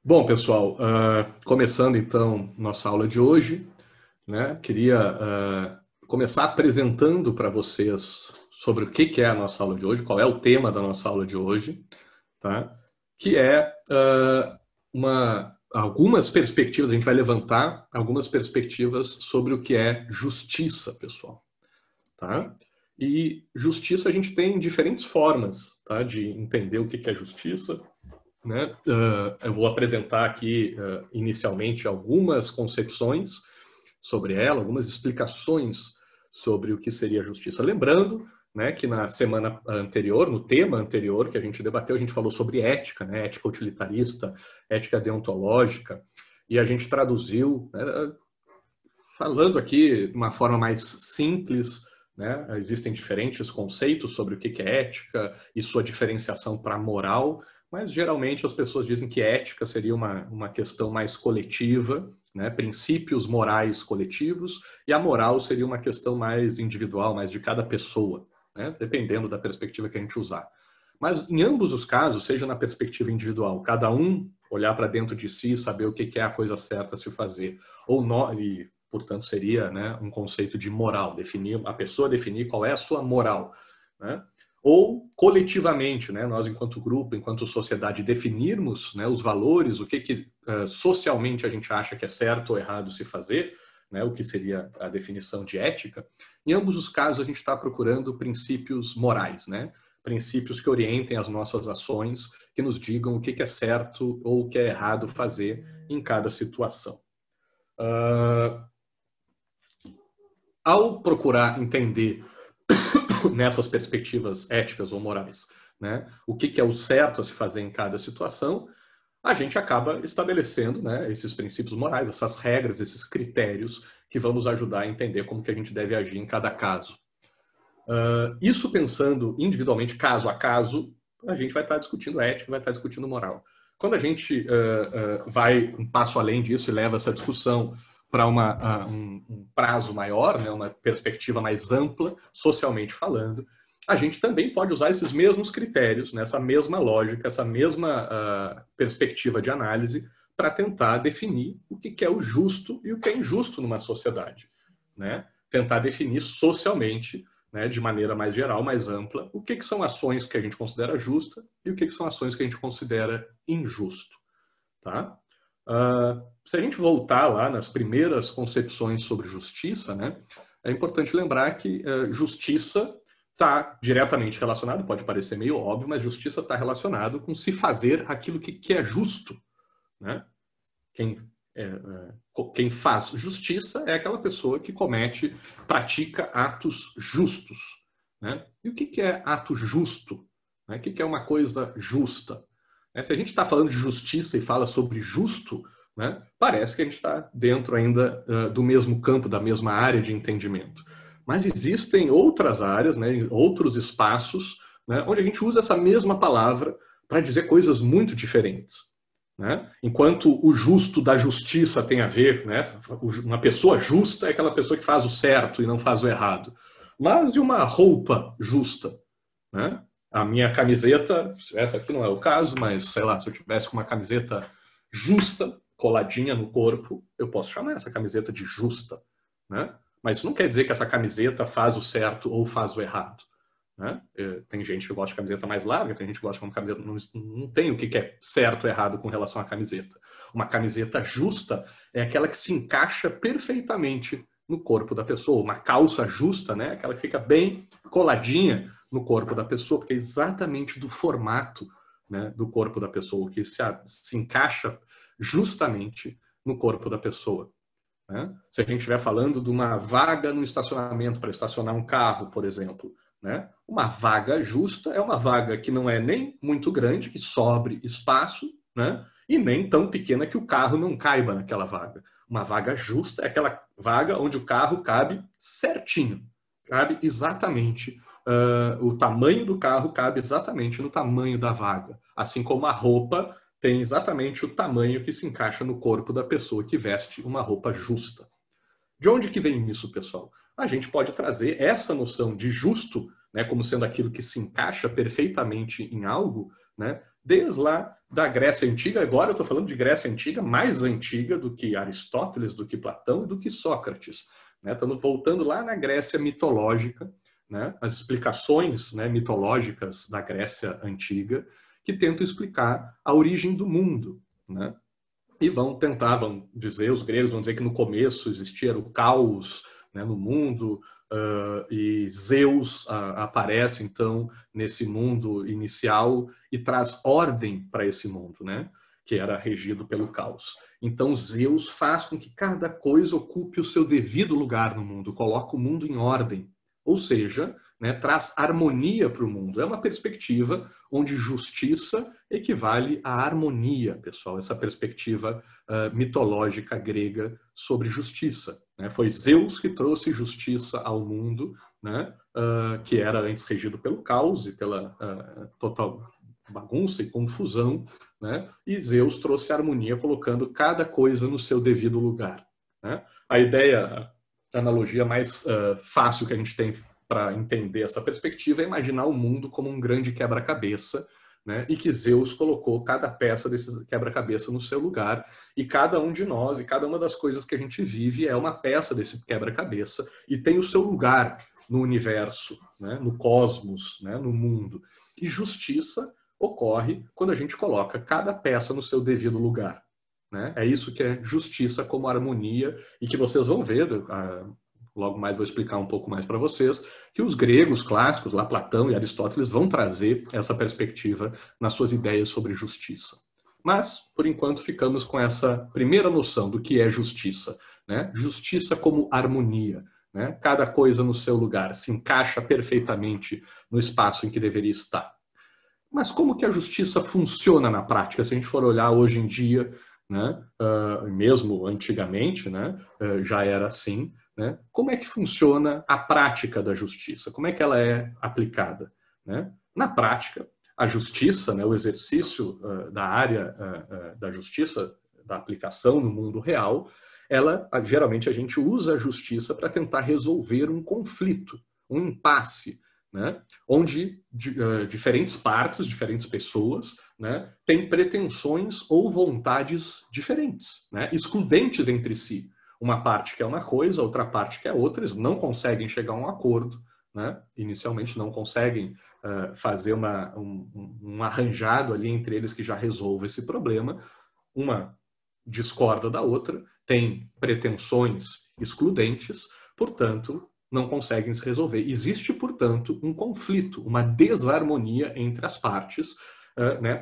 Bom, pessoal, começando então nossa aula de hoje, né? Queria começar apresentando para vocês sobre o que é a nossa aula de hoje, qual é o tema da nossa aula de hoje, tá? Que é algumas perspectivas, a gente vai levantar algumas perspectivas sobre o que é justiça, pessoal, tá? E justiça a gente tem diferentes formas, tá? De entender o que é justiça, né? Eu vou apresentar aqui inicialmente algumas concepções sobre ela, algumas explicações sobre o que seria justiça. Lembrando, né, que na semana anterior, no tema anterior que a gente debateu, a gente falou sobre ética, né, ética utilitarista, ética deontológica, e a gente traduziu, né, falando aqui de uma forma mais simples, né, existem diferentes conceitos sobre o que é ética e sua diferenciação para moral, mas geralmente as pessoas dizem que ética seria uma questão mais coletiva, né, princípios morais coletivos, e a moral seria uma questão mais individual, mais de cada pessoa, né, dependendo da perspectiva que a gente usar. Mas em ambos os casos, seja na perspectiva individual, cada um olhar para dentro de si, saber o que é a coisa certa a se fazer, ou e portanto seria, né, um conceito de moral, a pessoa definir qual é a sua moral, né? Ou coletivamente, né, nós enquanto grupo, enquanto sociedade, definirmos, né, os valores, o que socialmente a gente acha que é certo ou errado se fazer, né, o que seria a definição de ética. Em ambos os casos a gente está procurando princípios morais, né, princípios que orientem as nossas ações, que nos digam o que é certo ou o que é errado fazer em cada situação. Ao procurar entender nessas perspectivas éticas ou morais, né, o que é o certo a se fazer em cada situação, a gente acaba estabelecendo, né, esses princípios morais, essas regras, esses critérios que vão nos ajudar a entender como que a gente deve agir em cada caso. Isso pensando individualmente, caso a caso, a gente vai estar discutindo ética, vai estar discutindo moral. Quando a gente vai um passo além disso e leva essa discussão para um prazo maior, né, uma perspectiva mais ampla, socialmente falando, a gente também pode usar esses mesmos critérios, né, essa mesma lógica, essa mesma perspectiva de análise para tentar definir o que é o justo e o que é injusto numa sociedade, né? Tentar definir socialmente, né, de maneira mais geral, mais ampla, o que são ações que a gente considera justa e o que são ações que a gente considera injusto. Tá? Se a gente voltar lá nas primeiras concepções sobre justiça, né, é importante lembrar que justiça está diretamente relacionado, pode parecer meio óbvio, mas justiça está relacionado com se fazer aquilo que é justo. Né? Quem faz justiça é aquela pessoa que pratica atos justos. Né? E o que é ato justo? Né? O que é uma coisa justa? Se a gente está falando de justiça e fala sobre justo, né, parece que a gente está dentro ainda do mesmo campo, da mesma área de entendimento. Mas existem outras áreas, né, outros espaços, né, onde a gente usa essa mesma palavra para dizer coisas muito diferentes. Né? Enquanto o justo da justiça tem a ver, né? Uma pessoa justa é aquela pessoa que faz o certo e não faz o errado. Mas e uma roupa justa? Né? A minha camiseta, essa aqui não é o caso, mas sei lá, se eu tivesse com uma camiseta justa, coladinha no corpo, eu posso chamar essa camiseta de justa. Né? Mas isso não quer dizer que essa camiseta faz o certo ou faz o errado. Né? Tem gente que gosta de camiseta mais larga, tem gente que gosta de uma camiseta. Não tem o que é certo ou errado com relação à camiseta. Uma camiseta justa é aquela que se encaixa perfeitamente no corpo da pessoa. Uma calça justa, né? Aquela que fica bem coladinha no corpo da pessoa, porque é exatamente do formato, né, do corpo da pessoa, que se encaixa justamente no corpo da pessoa. Né? Se a gente estiver falando de uma vaga no estacionamento para estacionar um carro, por exemplo, né? Uma vaga justa é uma vaga que não é nem muito grande, que sobre espaço, né? E nem tão pequena que o carro não caiba naquela vaga. Uma vaga justa é aquela vaga onde o carro cabe certinho, cabe exatamente. O tamanho do carro cabe exatamente no tamanho da vaga. Assim como a roupa tem exatamente o tamanho que se encaixa no corpo da pessoa que veste uma roupa justa. De onde que vem isso, pessoal? A gente pode trazer essa noção de justo, né, como sendo aquilo que se encaixa perfeitamente em algo, né, desde lá da Grécia Antiga. Agora eu estou falando de Grécia Antiga, mais antiga do que Aristóteles, do que Platão e do que Sócrates. Né? Estamos voltando lá na Grécia mitológica, né? As explicações, né, mitológicas da Grécia Antiga, que tentam explicar a origem do mundo. Né? E vão dizer, os gregos vão dizer que no começo existia o caos, né, no mundo, e Zeus aparece, então, nesse mundo inicial e traz ordem para esse mundo, né, que era regido pelo caos. Então, Zeus faz com que cada coisa ocupe o seu devido lugar no mundo, coloca o mundo em ordem. Ou seja, né, traz harmonia para o mundo. É uma perspectiva onde justiça equivale à harmonia, pessoal. Essa perspectiva mitológica grega sobre justiça. Né? Foi Zeus que trouxe justiça ao mundo, né, que era antes regido pelo caos e pela total bagunça e confusão, né? E Zeus trouxe harmonia, colocando cada coisa no seu devido lugar. Né? A ideia, a analogia mais fácil que a gente tem para entender essa perspectiva é imaginar o mundo como um grande quebra-cabeça, né? E que Zeus colocou cada peça desse quebra-cabeça no seu lugar, e cada um de nós e cada uma das coisas que a gente vive é uma peça desse quebra-cabeça e tem o seu lugar no universo, né? No cosmos, né? No mundo. E justiça ocorre quando a gente coloca cada peça no seu devido lugar. Né? É isso que é justiça como harmonia, e que vocês vão ver, logo mais vou explicar um pouco mais para vocês, que os gregos clássicos, lá Platão e Aristóteles, vão trazer essa perspectiva nas suas ideias sobre justiça. Mas, por enquanto, ficamos com essa primeira noção do que é justiça. Né? Justiça como harmonia. Né? Cada coisa no seu lugar, se encaixa perfeitamente no espaço em que deveria estar. Mas como que a justiça funciona na prática? Se a gente for olhar hoje em dia, né, mesmo antigamente, né, já era assim, né? Como é que funciona a prática da justiça? Como é que ela é aplicada? Né? Na prática, a justiça, né, o exercício da área da justiça, da aplicação no mundo real, geralmente a gente usa a justiça para tentar resolver um conflito, um impasse, né? Onde diferentes partes, diferentes pessoas, né, têm pretensões ou vontades diferentes, né, excludentes entre si. Uma parte quer uma coisa, outra parte quer outra, eles não conseguem chegar a um acordo, né, inicialmente não conseguem fazer um arranjado ali entre eles que já resolva esse problema. Uma discorda da outra, tem pretensões excludentes, portanto, não conseguem se resolver. Existe, portanto, um conflito, uma desarmonia entre as partes, né,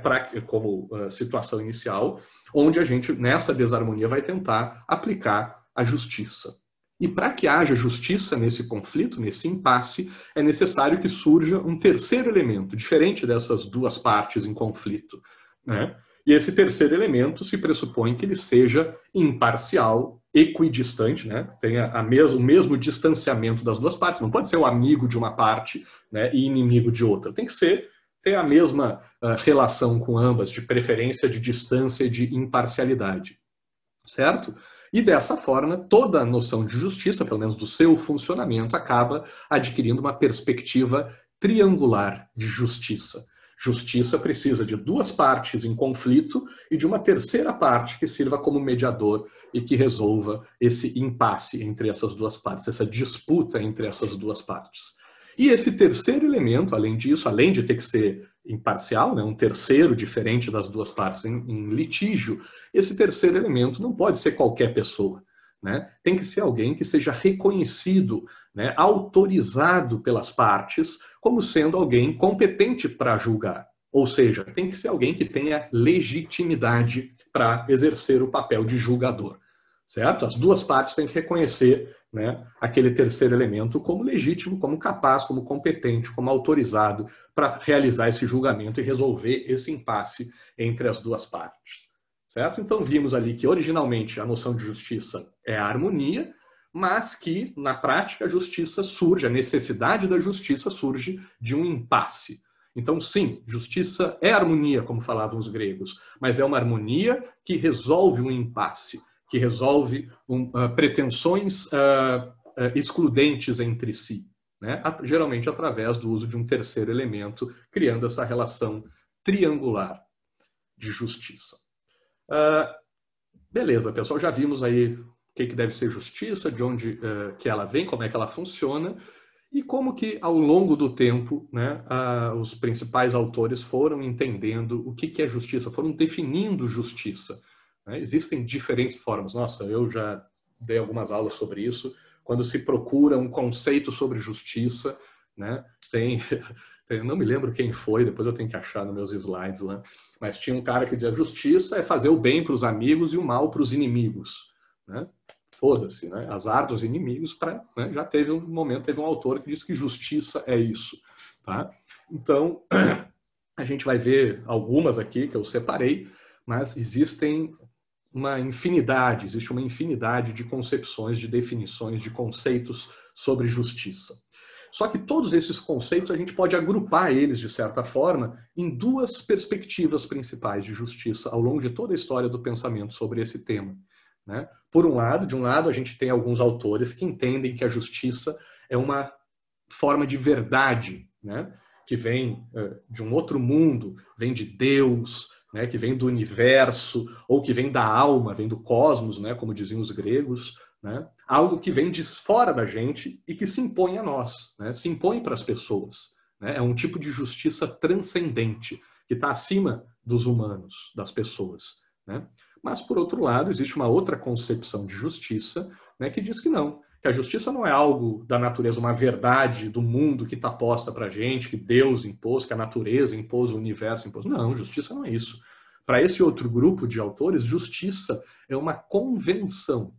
como situação inicial, onde a gente, nessa desarmonia, vai tentar aplicar a justiça. E para que haja justiça nesse conflito, nesse impasse, é necessário que surja um terceiro elemento, diferente dessas duas partes em conflito. Né? E esse terceiro elemento se pressupõe que ele seja imparcial, equidistante, né? Tenha o mesmo distanciamento das duas partes. Não pode ser o amigo de uma parte, né, e inimigo de outra. Tem que ter a mesma relação com ambas, de preferência de distância e de imparcialidade. Certo? E dessa forma, toda a noção de justiça, pelo menos do seu funcionamento, acaba adquirindo uma perspectiva triangular de justiça. Justiça precisa de duas partes em conflito e de uma terceira parte que sirva como mediador e que resolva esse impasse entre essas duas partes, essa disputa entre essas duas partes. E esse terceiro elemento, além disso, além de ter que ser imparcial, né, um terceiro diferente das duas partes em litígio, esse terceiro elemento não pode ser qualquer pessoa. Né? Tem que ser alguém que seja reconhecido, né, autorizado pelas partes como sendo alguém competente para julgar. Ou seja, tem que ser alguém que tenha legitimidade para exercer o papel de julgador. Certo? As duas partes têm que reconhecer, né, aquele terceiro elemento como legítimo, como capaz, como competente, como autorizado para realizar esse julgamento e resolver esse impasse entre as duas partes. Certo? Então vimos ali que originalmente a noção de justiça é a harmonia, mas que na prática a justiça surge, a necessidade da justiça surge de um impasse. Então sim, justiça é harmonia, como falavam os gregos, mas é uma harmonia que resolve um impasse, que resolve pretensões excludentes entre si, né? Geralmente através do uso de um terceiro elemento, criando essa relação triangular de justiça. Beleza, pessoal, já vimos aí o que deve ser justiça, de onde que ela vem, como é que ela funciona, e como que ao longo do tempo, né, os principais autores foram entendendo o que é justiça, foram definindo justiça. Né? Existem diferentes formas. Nossa, eu já dei algumas aulas sobre isso. Quando se procura um conceito sobre justiça, né, não me lembro quem foi, depois eu tenho que achar nos meus slides lá, mas tinha um cara que dizia: justiça é fazer o bem para os amigos e o mal para os inimigos. Né? Foda-se, né? Azar dos inimigos, né? Já teve um momento, teve um autor que disse que justiça é isso. Tá? Então, a gente vai ver algumas aqui que eu separei, mas existe uma infinidade de concepções, de definições, de conceitos sobre justiça. Só que todos esses conceitos a gente pode agrupar eles, de certa forma, em duas perspectivas principais de justiça ao longo de toda a história do pensamento sobre esse tema. Né? De um lado, a gente tem alguns autores que entendem que a justiça é uma forma de verdade, né? Que vem de um outro mundo, vem de Deus, né? Que vem do universo, ou que vem da alma, vem do cosmos, né? Como diziam os gregos. Né? Algo que vem de fora da gente e que se impõe a nós, né? Se impõe para as pessoas. Né? É um tipo de justiça transcendente, que está acima dos humanos, das pessoas. Né? Mas, por outro lado, existe uma outra concepção de justiça, né, que diz que não, que a justiça não é algo da natureza, uma verdade do mundo que está posta para a gente, que Deus impôs, que a natureza impôs, o universo impôs. Não, justiça não é isso. Para esse outro grupo de autores, justiça é uma convenção.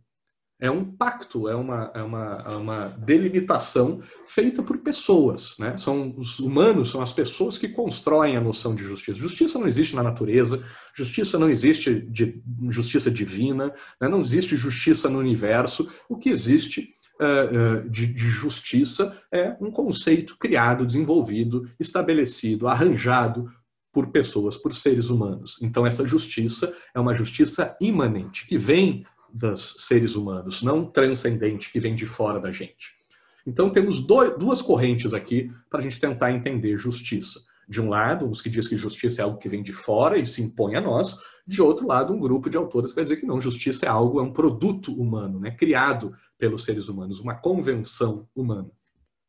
É um pacto, é uma delimitação feita por pessoas. Né? São os humanos, são as pessoas que constroem a noção de justiça. Justiça não existe na natureza, justiça não existe de justiça divina, né? Não existe justiça no universo. O que existe de justiça é um conceito criado, desenvolvido, estabelecido, arranjado por pessoas, por seres humanos. Então essa justiça é uma justiça imanente, que vem dos seres humanos, não transcendente, que vem de fora da gente. Então temos duas correntes aqui para a gente tentar entender justiça. De um lado, uns que dizem que justiça é algo que vem de fora e se impõe a nós. De outro lado, um grupo de autores que vai dizer que não, justiça é um produto humano, né, criado pelos seres humanos, uma convenção humana.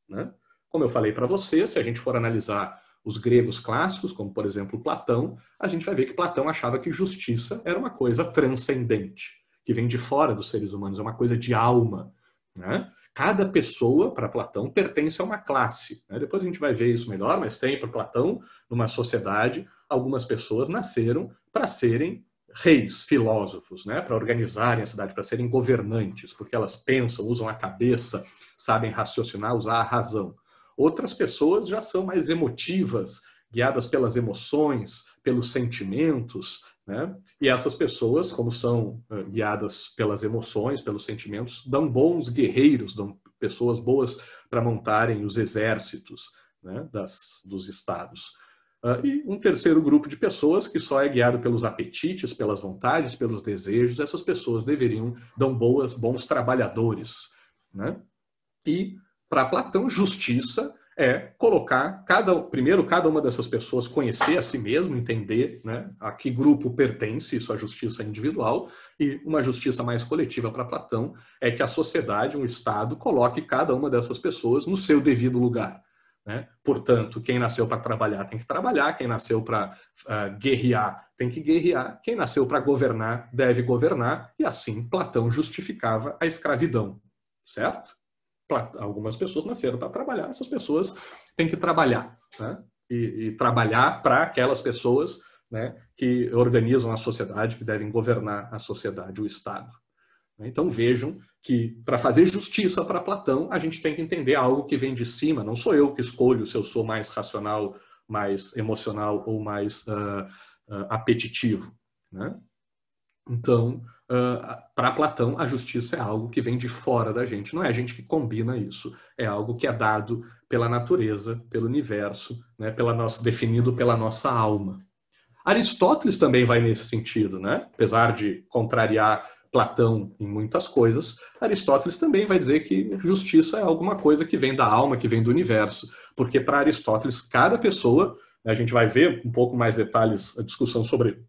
Né? Como eu falei para você, se a gente for analisar os gregos clássicos, como por exemplo Platão, a gente vai ver que Platão achava que justiça era uma coisa transcendente, que vem de fora dos seres humanos, é uma coisa de alma. Né? Cada pessoa, para Platão, pertence a uma classe. Né? Depois a gente vai ver isso melhor, mas tem para Platão, numa sociedade, algumas pessoas nasceram para serem reis, filósofos, né? Para organizarem a cidade, para serem governantes, porque elas pensam, usam a cabeça, sabem raciocinar, usar a razão. Outras pessoas já são mais emotivas, guiadas pelas emoções, pelos sentimentos, né? E essas pessoas, como são guiadas pelas emoções, pelos sentimentos, dão bons guerreiros, dão pessoas boas para montarem os exércitos, né, dos estados. E um terceiro grupo de pessoas que só é guiado pelos apetites, pelas vontades, pelos desejos. Essas pessoas dão bons trabalhadores. Né? E, para Platão, justiça é colocar primeiro cada uma dessas pessoas conhecer a si mesmo, entender, né, a que grupo pertence, isso é a justiça individual, e uma justiça mais coletiva para Platão é que a sociedade, um Estado, coloque cada uma dessas pessoas no seu devido lugar. Né? Portanto, quem nasceu para trabalhar tem que trabalhar, quem nasceu para guerrear tem que guerrear, quem nasceu para governar deve governar, e assim Platão justificava a escravidão, certo? Algumas pessoas nasceram para trabalhar, essas pessoas têm que trabalhar, né? E trabalhar para aquelas pessoas, né, que organizam a sociedade, que devem governar a sociedade, o Estado. Então vejam que para fazer justiça para Platão, a gente tem que entender algo que vem de cima. Não sou eu que escolho se eu sou mais racional, mais emocional ou mais apetitivo. Né? Então, para Platão, a justiça é algo que vem de fora da gente. Não é a gente que combina isso. É algo que é dado pela natureza, pelo universo, né? Definido pela nossa alma. Aristóteles também vai nesse sentido, né? Apesar de contrariar Platão em muitas coisas, Aristóteles também vai dizer que justiça é alguma coisa que vem da alma, que vem do universo. Porque para Aristóteles, cada pessoa, a gente vai ver um pouco mais detalhes, a discussão sobre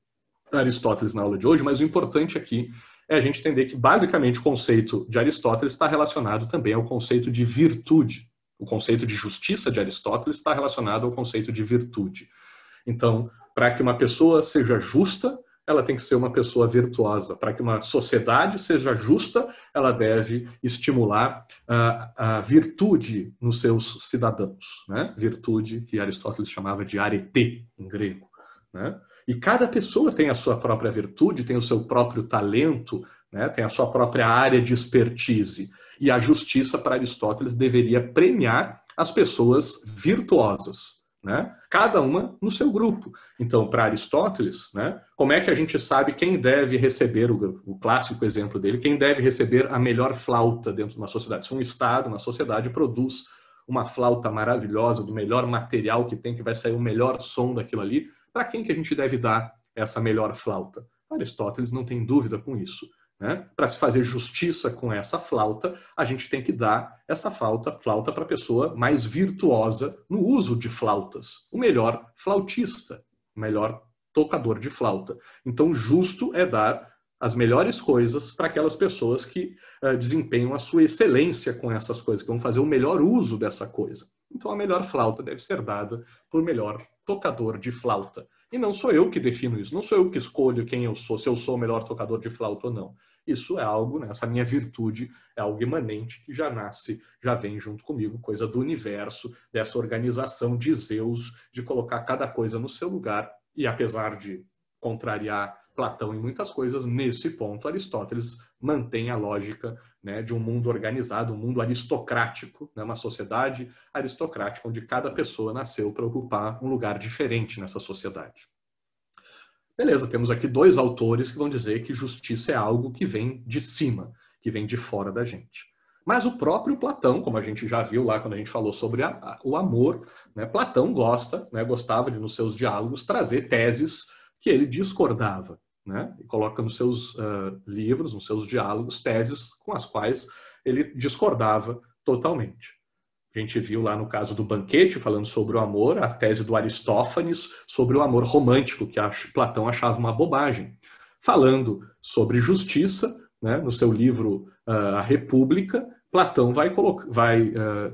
Aristóteles na aula de hoje, mas o importante aqui é a gente entender que, basicamente, o conceito de Aristóteles está relacionado também ao conceito de virtude. O conceito de justiça de Aristóteles está relacionado ao conceito de virtude. Então, para que uma pessoa seja justa, ela tem que ser uma pessoa virtuosa. Para que uma sociedade seja justa, ela deve estimular a virtude nos seus cidadãos, né? Virtude que Aristóteles chamava de arete, em grego, né? E cada pessoa tem a sua própria virtude, tem o seu próprio talento, né? Tem a sua própria área de expertise. E a justiça, para Aristóteles, deveria premiar as pessoas virtuosas, né? Cada uma no seu grupo. Então, para Aristóteles, né, como é que a gente sabe quem deve receber, o clássico exemplo dele, quem deve receber a melhor flauta dentro de uma sociedade? Se um Estado, uma sociedade, produz uma flauta maravilhosa, do melhor material que tem, que vai sair o melhor som daquilo ali, para quem que a gente deve dar essa melhor flauta? Aristóteles não tem dúvida com isso. Né? Para se fazer justiça com essa flauta, a gente tem que dar essa flauta para a pessoa mais virtuosa no uso de flautas. O melhor flautista, o melhor tocador de flauta. Então, justo é dar as melhores coisas para aquelas pessoas que desempenham a sua excelência com essas coisas, que vão fazer o melhor uso dessa coisa. Então, a melhor flauta deve ser dada por melhor tocador de flauta. E não sou eu que defino isso, não sou eu que escolho quem eu sou, se eu sou o melhor tocador de flauta ou não. Isso é algo, né, essa minha virtude é algo imanente que já nasce, já vem junto comigo, coisa do universo, dessa organização de Zeus, de colocar cada coisa no seu lugar. E apesar de contrariar Platão em muitas coisas, nesse ponto Aristóteles mantém a lógica, né, de um mundo organizado, um mundo aristocrático, né, uma sociedade aristocrática onde cada pessoa nasceu para ocupar um lugar diferente nessa sociedade. Beleza, temos aqui dois autores que vão dizer que justiça é algo que vem de cima, que vem de fora da gente. Mas o próprio Platão, como a gente já viu lá quando a gente falou sobre o amor, né, Platão gostava de, nos seus diálogos, trazer teses que ele discordava, né, e coloca nos seus livros, nos seus diálogos, teses com as quais ele discordava totalmente. A gente viu lá no caso do Banquete, falando sobre o amor, a tese do Aristófanes sobre o amor romântico, que Platão achava uma bobagem. Falando sobre justiça, né, no seu livro A República, Platão vai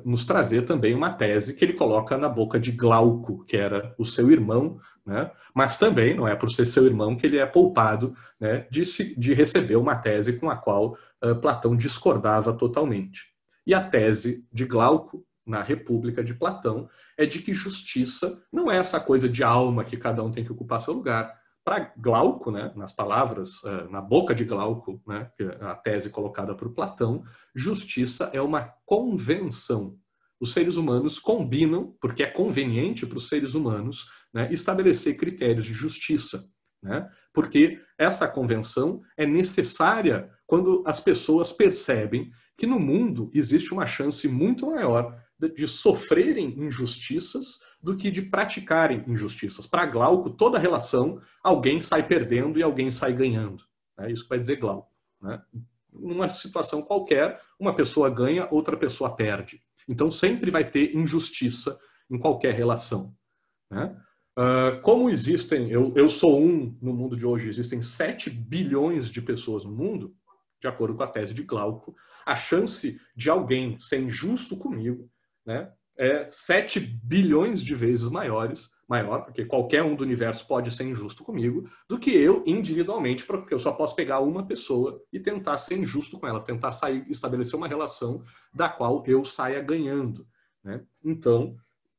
nos trazer também uma tese que ele coloca na boca de Glauco, que era o seu irmão, né, mas também não é por ser seu irmão que ele é poupado, né, de receber uma tese com a qual Platão discordava totalmente. E a tese de Glauco, na República de Platão, é de que justiça não é essa coisa de alma que cada um tem que ocupar seu lugar. Para Glauco, né, nas palavras, na boca de Glauco, né, a tese colocada por Platão, justiça é uma convenção. Os seres humanos combinam, porque é conveniente para os seres humanos, né, estabelecer critérios de justiça, né, porque essa convenção é necessária quando as pessoas percebem que no mundo existe uma chance muito maior de sofrerem injustiças do que de praticarem injustiças. Para Glauco, toda relação, alguém sai perdendo e alguém sai ganhando. É isso que vai dizer Glauco. Né? Numa situação qualquer, uma pessoa ganha, outra pessoa perde. Então sempre vai ter injustiça em qualquer relação. Né? Como existem, eu sou no mundo de hoje, existem 7 bilhões de pessoas no mundo, de acordo com a tese de Glauco, a chance de alguém ser injusto comigo, né, é 7 bilhões de vezes maior, porque qualquer um do universo pode ser injusto comigo, do que eu individualmente, porque eu só posso pegar uma pessoa e tentar ser injusto com ela, tentar estabelecer uma relação da qual eu saia ganhando. Né? Então,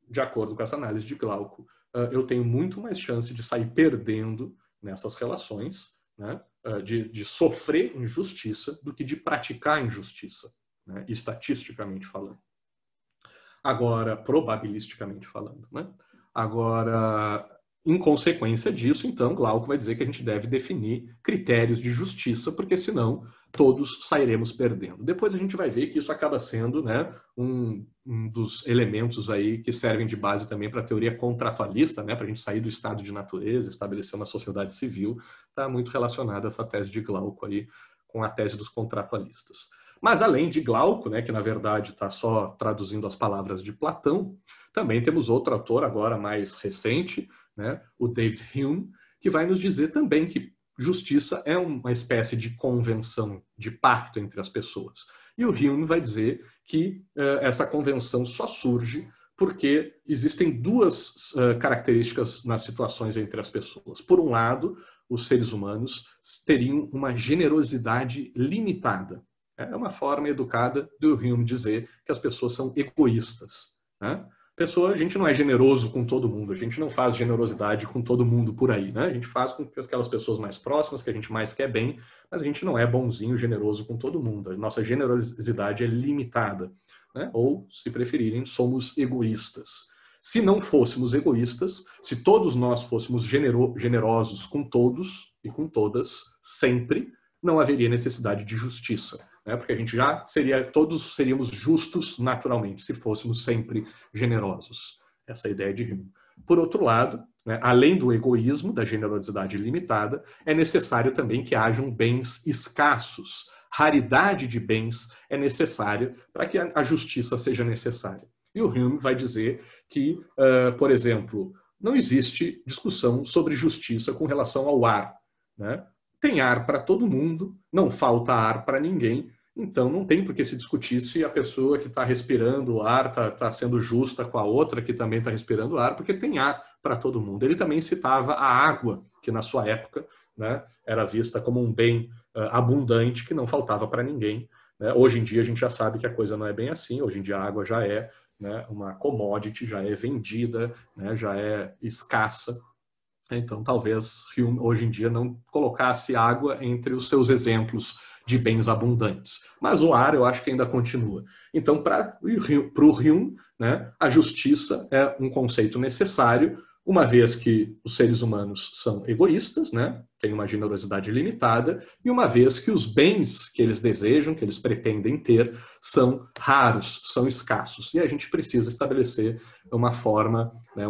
de acordo com essa análise de Glauco, eu tenho muito mais chance de sair perdendo nessas relações, né, de sofrer injustiça do que de praticar injustiça, né, estatisticamente falando. Agora, probabilisticamente falando, né? Agora, em consequência disso, então, Glauco vai dizer que a gente deve definir critérios de justiça, porque senão todos sairemos perdendo. Depois a gente vai ver que isso acaba sendo, né, um dos elementos aí que servem de base também para a teoria contratualista, né, para a gente sair do estado de natureza, estabelecer uma sociedade civil, está muito relacionada essa tese de Glauco aí com a tese dos contratualistas. Mas além de Glauco, né, que na verdade está só traduzindo as palavras de Platão, também temos outro autor agora mais recente, né, o David Hume, que vai nos dizer também que justiça é uma espécie de convenção, de pacto entre as pessoas. E o Hume vai dizer que essa convenção só surge porque existem duas características nas situações entre as pessoas. Por um lado, os seres humanos teriam uma generosidade limitada. É uma forma educada do Hume dizer que as pessoas são egoístas, né? A gente não é generoso com todo mundo, a gente não faz generosidade com todo mundo por aí, né? A gente faz com aquelas pessoas mais próximas, que a gente mais quer bem, mas a gente não é bonzinho, generoso com todo mundo. A nossa generosidade é limitada, né? Ou, se preferirem, somos egoístas. Se não fôssemos egoístas, se todos nós fôssemos generosos com todos e com todas, sempre, não haveria necessidade de justiça, né? Porque a gente todos seríamos justos naturalmente, se fôssemos sempre generosos. Essa é a ideia de Hume. Por outro lado, né, além do egoísmo, da generosidade limitada, é necessário também que hajam bens escassos. Raridade de bens é necessária para que a justiça seja necessária. E o Hume vai dizer que, por exemplo, não existe discussão sobre justiça com relação ao ar, né? Tem ar para todo mundo, não falta ar para ninguém, então não tem por que se discutir se a pessoa que está respirando o ar está sendo justa com a outra que também está respirando ar, porque tem ar para todo mundo. Ele também citava a água, que na sua época, né, era vista como um bem abundante que não faltava para ninguém, né? Hoje em dia a gente já sabe que a coisa não é bem assim, hoje em dia a água já é, né, uma commodity, já é vendida, né, já é escassa. Então, talvez Hume, hoje em dia, não colocasse água entre os seus exemplos de bens abundantes. Mas o ar, eu acho que ainda continua. Então, para o Hume, né, a justiça é um conceito necessário, uma vez que os seres humanos são egoístas, né, têm uma generosidade limitada, e uma vez que os bens que eles desejam, que eles pretendem ter, são raros, são escassos. E a gente precisa estabelecer uma forma, né,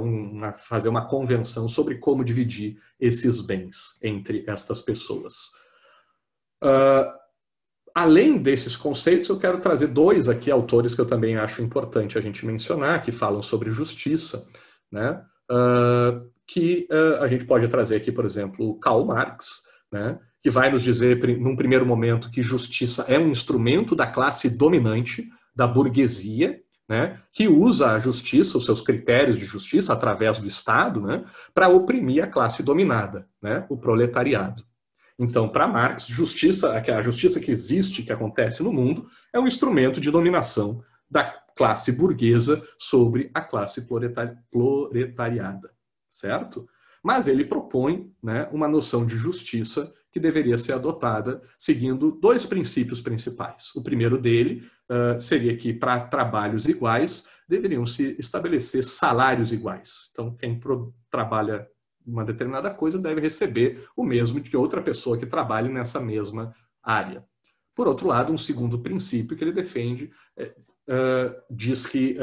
fazer uma convenção sobre como dividir esses bens entre estas pessoas. Além desses conceitos, eu quero trazer dois aqui autores que eu também acho importante a gente mencionar, que falam sobre justiça, né? Que a gente pode trazer aqui, por exemplo, Karl Marx, né? Que vai nos dizer, num primeiro momento, que justiça é um instrumento da classe dominante, da burguesia, né? Que usa a justiça, os seus critérios de justiça, através do Estado, né? Para oprimir a classe dominada, né? O proletariado. Então, para Marx, a justiça que existe, que acontece no mundo, é um instrumento de dominação da classe burguesa sobre a classe proletariada, certo? Mas ele propõe, né, uma noção de justiça que deveria ser adotada seguindo dois princípios principais. O primeiro dele seria que, para trabalhos iguais, deveriam se estabelecer salários iguais. Então, quem trabalha uma determinada coisa deve receber o mesmo de outra pessoa que trabalhe nessa mesma área. Por outro lado, um segundo princípio que ele defende diz que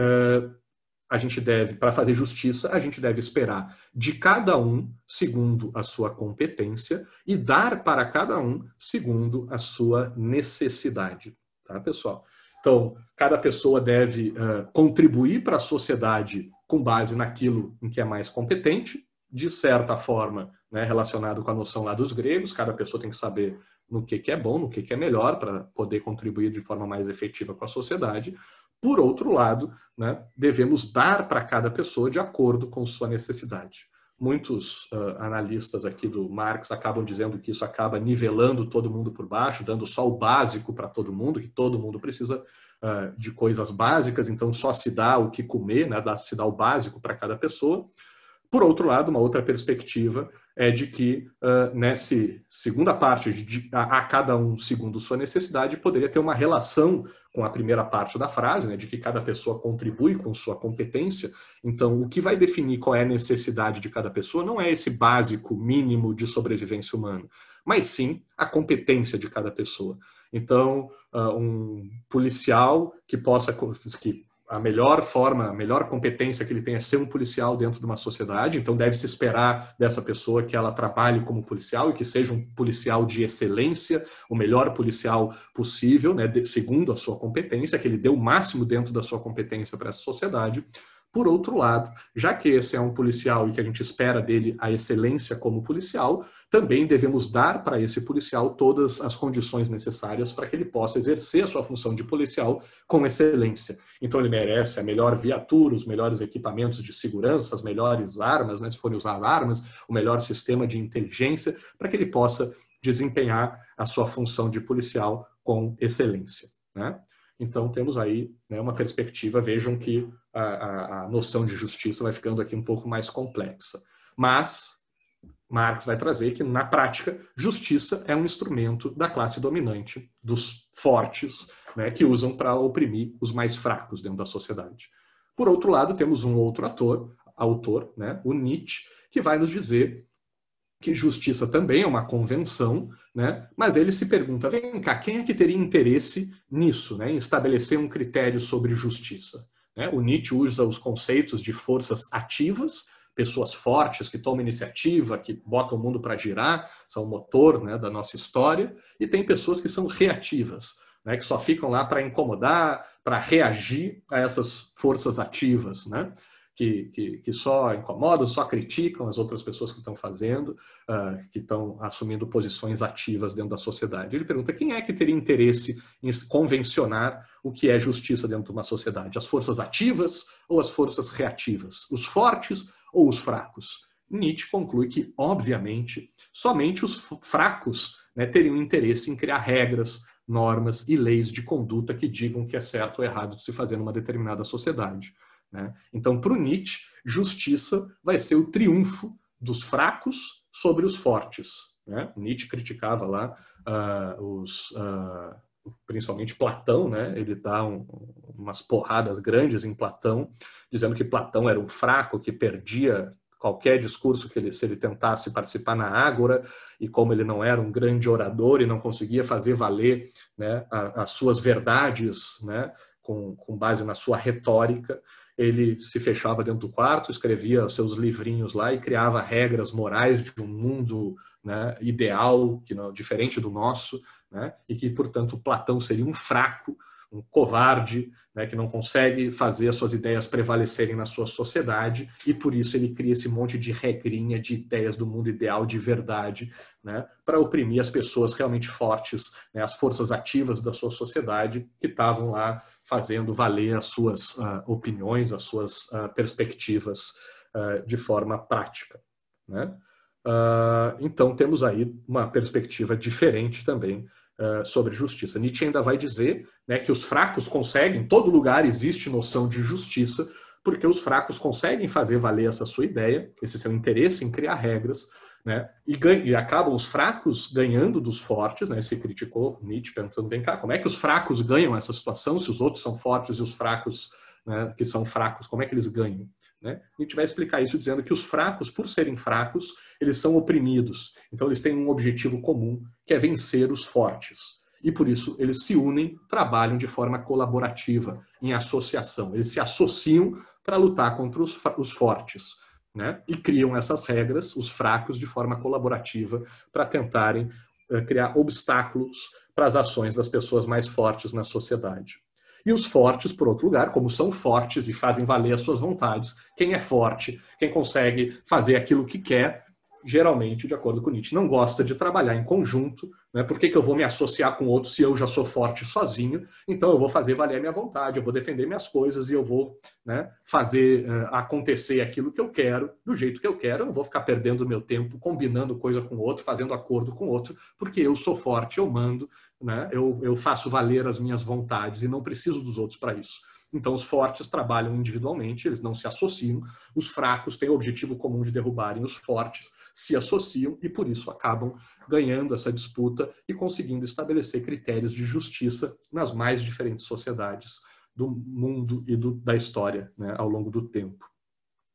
a gente deve, para fazer justiça, a gente deve esperar de cada um segundo a sua competência e dar para cada um segundo a sua necessidade. Tá, pessoal? Então, cada pessoa deve contribuir para a sociedade com base naquilo em que é mais competente, de certa forma, né, relacionado com a noção lá dos gregos, cada pessoa tem que saber no que é bom, no que é melhor, para poder contribuir de forma mais efetiva com a sociedade. Por outro lado, né, devemos dar para cada pessoa de acordo com sua necessidade. Muitos analistas aqui do Marx acabam dizendo que isso acaba nivelando todo mundo por baixo, dando só o básico para todo mundo, que todo mundo precisa de coisas básicas, então só se dá o que comer, né, se dá o básico para cada pessoa. Por outro lado, uma outra perspectiva é de que, nessa segunda parte, a cada um segundo sua necessidade, poderia ter uma relação com a primeira parte da frase, né, de que cada pessoa contribui com sua competência. Então, o que vai definir qual é a necessidade de cada pessoa não é esse básico mínimo de sobrevivência humana, mas sim a competência de cada pessoa. Então, um policial que a melhor forma, a melhor competência que ele tem é ser um policial dentro de uma sociedade, então deve-se esperar dessa pessoa que ela trabalhe como policial e que seja um policial de excelência, o melhor policial possível, né, segundo a sua competência, que ele dê o máximo dentro da sua competência para essa sociedade. Por outro lado, já que esse é um policial e que a gente espera dele a excelência como policial, também devemos dar para esse policial todas as condições necessárias para que ele possa exercer a sua função de policial com excelência. Então ele merece a melhor viatura, os melhores equipamentos de segurança, as melhores armas, né, se forem usar armas, o melhor sistema de inteligência, para que ele possa desempenhar a sua função de policial com excelência, né? Então temos aí, né, uma perspectiva, vejam que a noção de justiça vai ficando aqui um pouco mais complexa. Mas Marx vai trazer que, na prática, justiça é um instrumento da classe dominante, dos fortes, né, que usam para oprimir os mais fracos dentro da sociedade. Por outro lado, temos um outro autor, né, o Nietzsche, que vai nos dizer que justiça também é uma convenção, né? Mas ele se pergunta, vem cá, quem é que teria interesse nisso, né? Em estabelecer um critério sobre justiça? Né? O Nietzsche usa os conceitos de forças ativas, pessoas fortes que tomam iniciativa, que botam o mundo para girar, são o motor, né, da nossa história, e tem pessoas que são reativas, né, que só ficam lá para incomodar, para reagir a essas forças ativas, né? Que só incomodam, só criticam as outras pessoas que estão fazendo, que estão assumindo posições ativas dentro da sociedade. Ele pergunta, quem é que teria interesse em convencionar o que é justiça dentro de uma sociedade? As forças ativas ou as forças reativas? Os fortes ou os fracos? Nietzsche conclui que, obviamente, somente os fracos, né, teriam interesse em criar regras, normas e leis de conduta que digam que é certo ou errado de se fazer numa determinada sociedade. Né? Então, para o Nietzsche, justiça vai ser o triunfo dos fracos sobre os fortes. Né? Nietzsche criticava lá principalmente Platão, né? Ele dá umas porradas grandes em Platão, dizendo que Platão era um fraco que perdia qualquer discurso que se ele tentasse participar na ágora, e como ele não era um grande orador e não conseguia fazer valer, né, as suas verdades, né, com base na sua retórica, ele se fechava dentro do quarto, escrevia seus livrinhos lá e criava regras morais de um mundo, né, ideal, que não, diferente do nosso, né, e que, portanto, Platão seria um fraco, um covarde, né, que não consegue fazer as suas ideias prevalecerem na sua sociedade, e por isso ele cria esse monte de regrinha de ideias do mundo ideal de verdade, né, para oprimir as pessoas realmente fortes, né, as forças ativas da sua sociedade que estavam lá fazendo valer as suas opiniões, as suas perspectivas de forma prática. Né? Então temos aí uma perspectiva diferente também sobre justiça. Nietzsche ainda vai dizer, né, que os fracos conseguem, em todo lugar existe noção de justiça, porque os fracos conseguem fazer valer essa sua ideia, esse seu interesse em criar regras, né, e acabam os fracos ganhando dos fortes, né, se criticou Nietzsche perguntando, vem cá, como é que os fracos ganham essa situação, se os outros são fortes e os fracos, né, que são fracos, como é que eles ganham? Né? Nietzsche vai explicar isso dizendo que os fracos, por serem fracos, eles são oprimidos. Então eles têm um objetivo comum, que é vencer os fortes. E por isso eles se unem, trabalham de forma colaborativa, em associação. Eles se associam para lutar contra os fortes. Né? E criam essas regras, os fracos, de forma colaborativa, para tentarem criar obstáculos para as ações das pessoas mais fortes na sociedade. E os fortes, por outro lugar, como são fortes e fazem valer as suas vontades, quem é forte, quem consegue fazer aquilo que quer, geralmente, de acordo com Nietzsche, não gosta de trabalhar em conjunto, né? Por que eu vou me associar com outro se eu já sou forte sozinho? Então eu vou fazer valer a minha vontade, eu vou defender minhas coisas e eu vou, né, fazer acontecer aquilo que eu quero, do jeito que eu quero. Eu não vou ficar perdendo meu tempo combinando coisa com o outro, fazendo acordo com o outro, porque eu sou forte, eu mando, né? Eu faço valer as minhas vontades e não preciso dos outros para isso. Então os fortes trabalham individualmente, eles não se associam, os fracos têm o objetivo comum de derrubarem os fortes, se associam e por isso acabam ganhando essa disputa e conseguindo estabelecer critérios de justiça nas mais diferentes sociedades do mundo e da história, né, ao longo do tempo.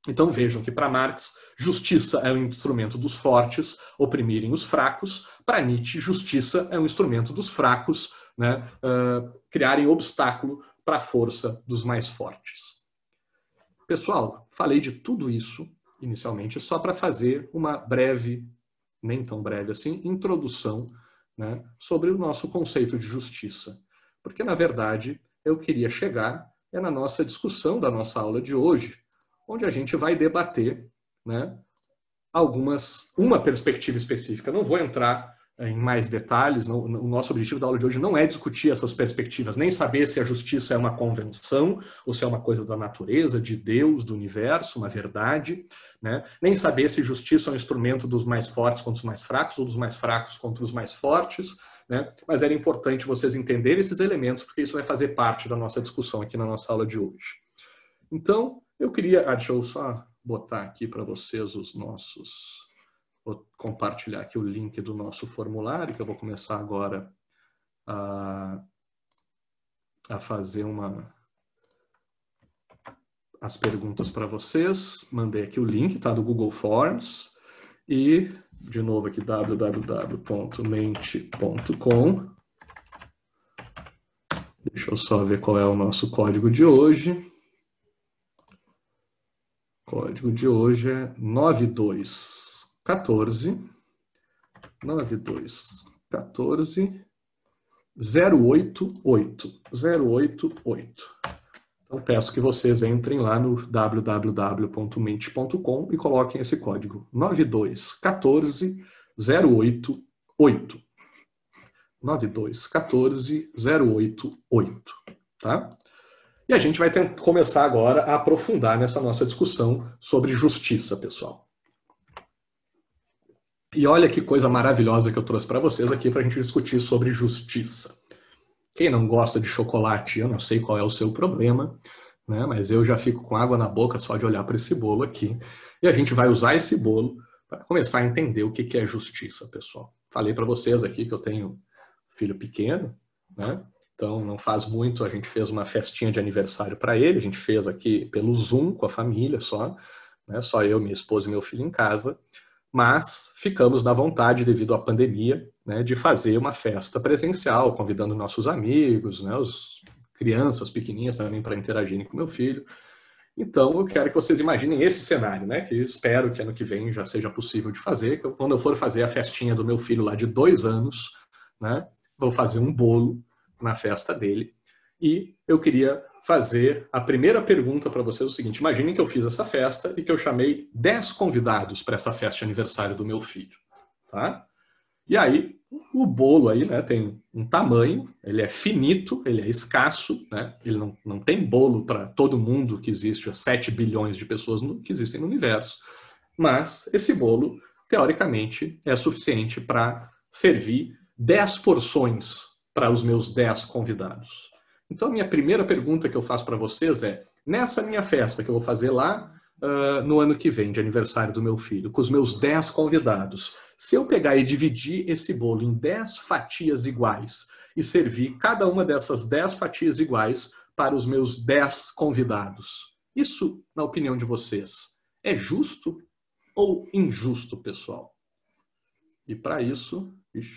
Então vejam que para Marx, justiça é um instrumento dos fortes oprimirem os fracos. Para Nietzsche, justiça é um instrumento dos fracos, né, criarem obstáculo para a força dos mais fortes. Pessoal, falei de tudo isso inicialmente só para fazer uma breve, nem tão breve assim, introdução, né, sobre o nosso conceito de justiça. Porque, na verdade, eu queria chegar na nossa discussão da nossa aula de hoje, onde a gente vai debater, né, uma perspectiva específica. Não vou entrar em mais detalhes, o nosso objetivo da aula de hoje não é discutir essas perspectivas, nem saber se a justiça é uma convenção, ou se é uma coisa da natureza, de Deus, do universo, uma verdade, né? Nem saber se justiça é um instrumento dos mais fortes contra os mais fracos, ou dos mais fracos contra os mais fortes, né? Mas era importante vocês entenderem esses elementos, porque isso vai fazer parte da nossa discussão aqui na nossa aula de hoje. Então, eu queria... deixa eu só botar aqui para vocês os nossos... Vou compartilhar aqui o link do nosso formulário, que eu vou começar agora a fazer as perguntas para vocês. Mandei aqui o link, tá, do Google Forms. E, de novo aqui, www.mente.com. Deixa eu só ver qual é o nosso código de hoje. O código de hoje é 9214 088. Então, peço que vocês entrem lá no www.mente.com e coloquem esse código 9214 088. 9214 088, tá? E a gente vai começar agora a aprofundar nessa nossa discussão sobre justiça, pessoal. E olha que coisa maravilhosa que eu trouxe para vocês aqui para a gente discutir sobre justiça. Quem não gosta de chocolate, eu não sei qual é o seu problema, né? Mas eu já fico com água na boca só de olhar para esse bolo aqui. E a gente vai usar esse bolo para começar a entender o que é justiça, pessoal. Falei para vocês aqui que eu tenho filho pequeno, né? Então não faz muito, a gente fez uma festinha de aniversário para ele, a gente fez aqui pelo Zoom com a família só, né? Só eu, minha esposa e meu filho em casa. Mas ficamos na vontade, devido à pandemia, né, de fazer uma festa presencial, convidando nossos amigos, né, as crianças pequenininhas também para interagirem com meu filho. Então, eu quero que vocês imaginem esse cenário, né, que espero que ano que vem já seja possível de fazer, que quando eu for fazer a festinha do meu filho lá de 2 anos, né, vou fazer um bolo na festa dele. E eu queria fazer a primeira pergunta para vocês o seguinte: imaginem que eu fiz essa festa e que eu chamei 10 convidados para essa festa de aniversário do meu filho, tá? E aí, o bolo aí, né, tem um tamanho, ele é finito, ele é escasso, né? Ele não tem bolo para todo mundo que existe, as 7 bilhões de pessoas que existem no universo, mas esse bolo, teoricamente, é suficiente para servir 10 porções para os meus 10 convidados. Então, a minha primeira pergunta que eu faço para vocês é: nessa minha festa que eu vou fazer lá no ano que vem, de aniversário do meu filho, com os meus 10 convidados, se eu pegar e dividir esse bolo em 10 fatias iguais e servir cada uma dessas 10 fatias iguais para os meus 10 convidados, isso, na opinião de vocês, é justo ou injusto, pessoal? E para isso... deixa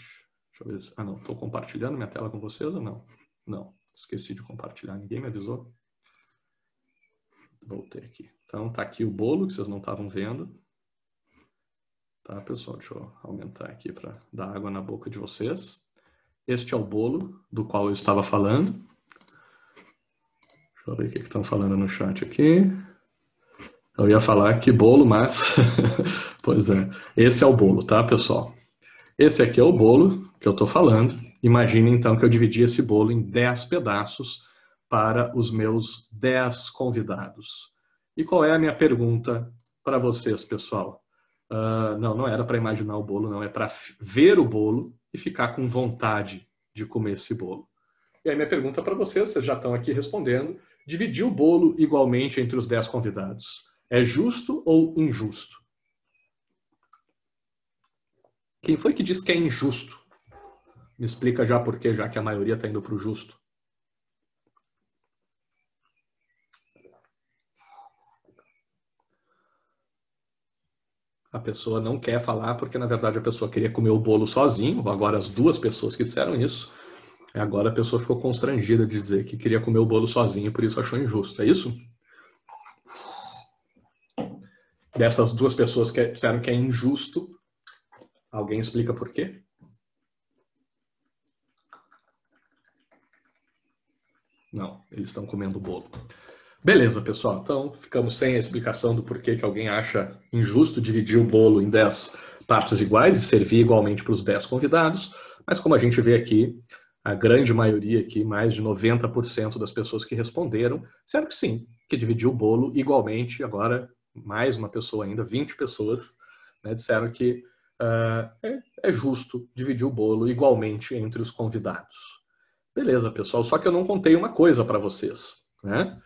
eu ver. Não, estou compartilhando minha tela com vocês ou não? Não. Esqueci de compartilhar, ninguém me avisou. Voltei aqui. Então, tá aqui o bolo que vocês não estavam vendo. Tá, pessoal? Deixa eu aumentar aqui para dar água na boca de vocês. Este é o bolo do qual eu estava falando. Deixa eu ver o que estão falando no chat aqui. Eu ia falar que bolo, mas... pois é. Esse é o bolo, tá, pessoal? Esse aqui é o bolo que eu estou falando. Imagine, então, que eu dividi esse bolo em 10 pedaços para os meus 10 convidados. E qual é a minha pergunta para vocês, pessoal? Não era para imaginar o bolo, não. É para ver o bolo e ficar com vontade de comer esse bolo. E aí minha pergunta para vocês já estão aqui respondendo: dividir o bolo igualmente entre os 10 convidados é justo ou injusto? Quem foi que disse que é injusto? Me explica já por quê, já que a maioria está indo para o justo. A pessoa não quer falar porque, na verdade, a pessoa queria comer o bolo sozinho. Agora, as 2 pessoas que disseram isso, agora a pessoa ficou constrangida de dizer que queria comer o bolo sozinho, por isso achou injusto. É isso? Dessas 2 pessoas que disseram que é injusto, alguém explica por quê? Não, eles estão comendo o bolo. Beleza, pessoal. Então, ficamos sem a explicação do porquê que alguém acha injusto dividir o bolo em 10 partes iguais e servir igualmente para os 10 convidados. Mas como a gente vê aqui, a grande maioria aqui, mais de 90% das pessoas que responderam, disseram que sim, que dividir o bolo igualmente. Agora, mais uma pessoa ainda, 20 pessoas, né, disseram que é justo dividir o bolo igualmente entre os convidados. Beleza, pessoal. Só que eu não contei uma coisa para vocês, né?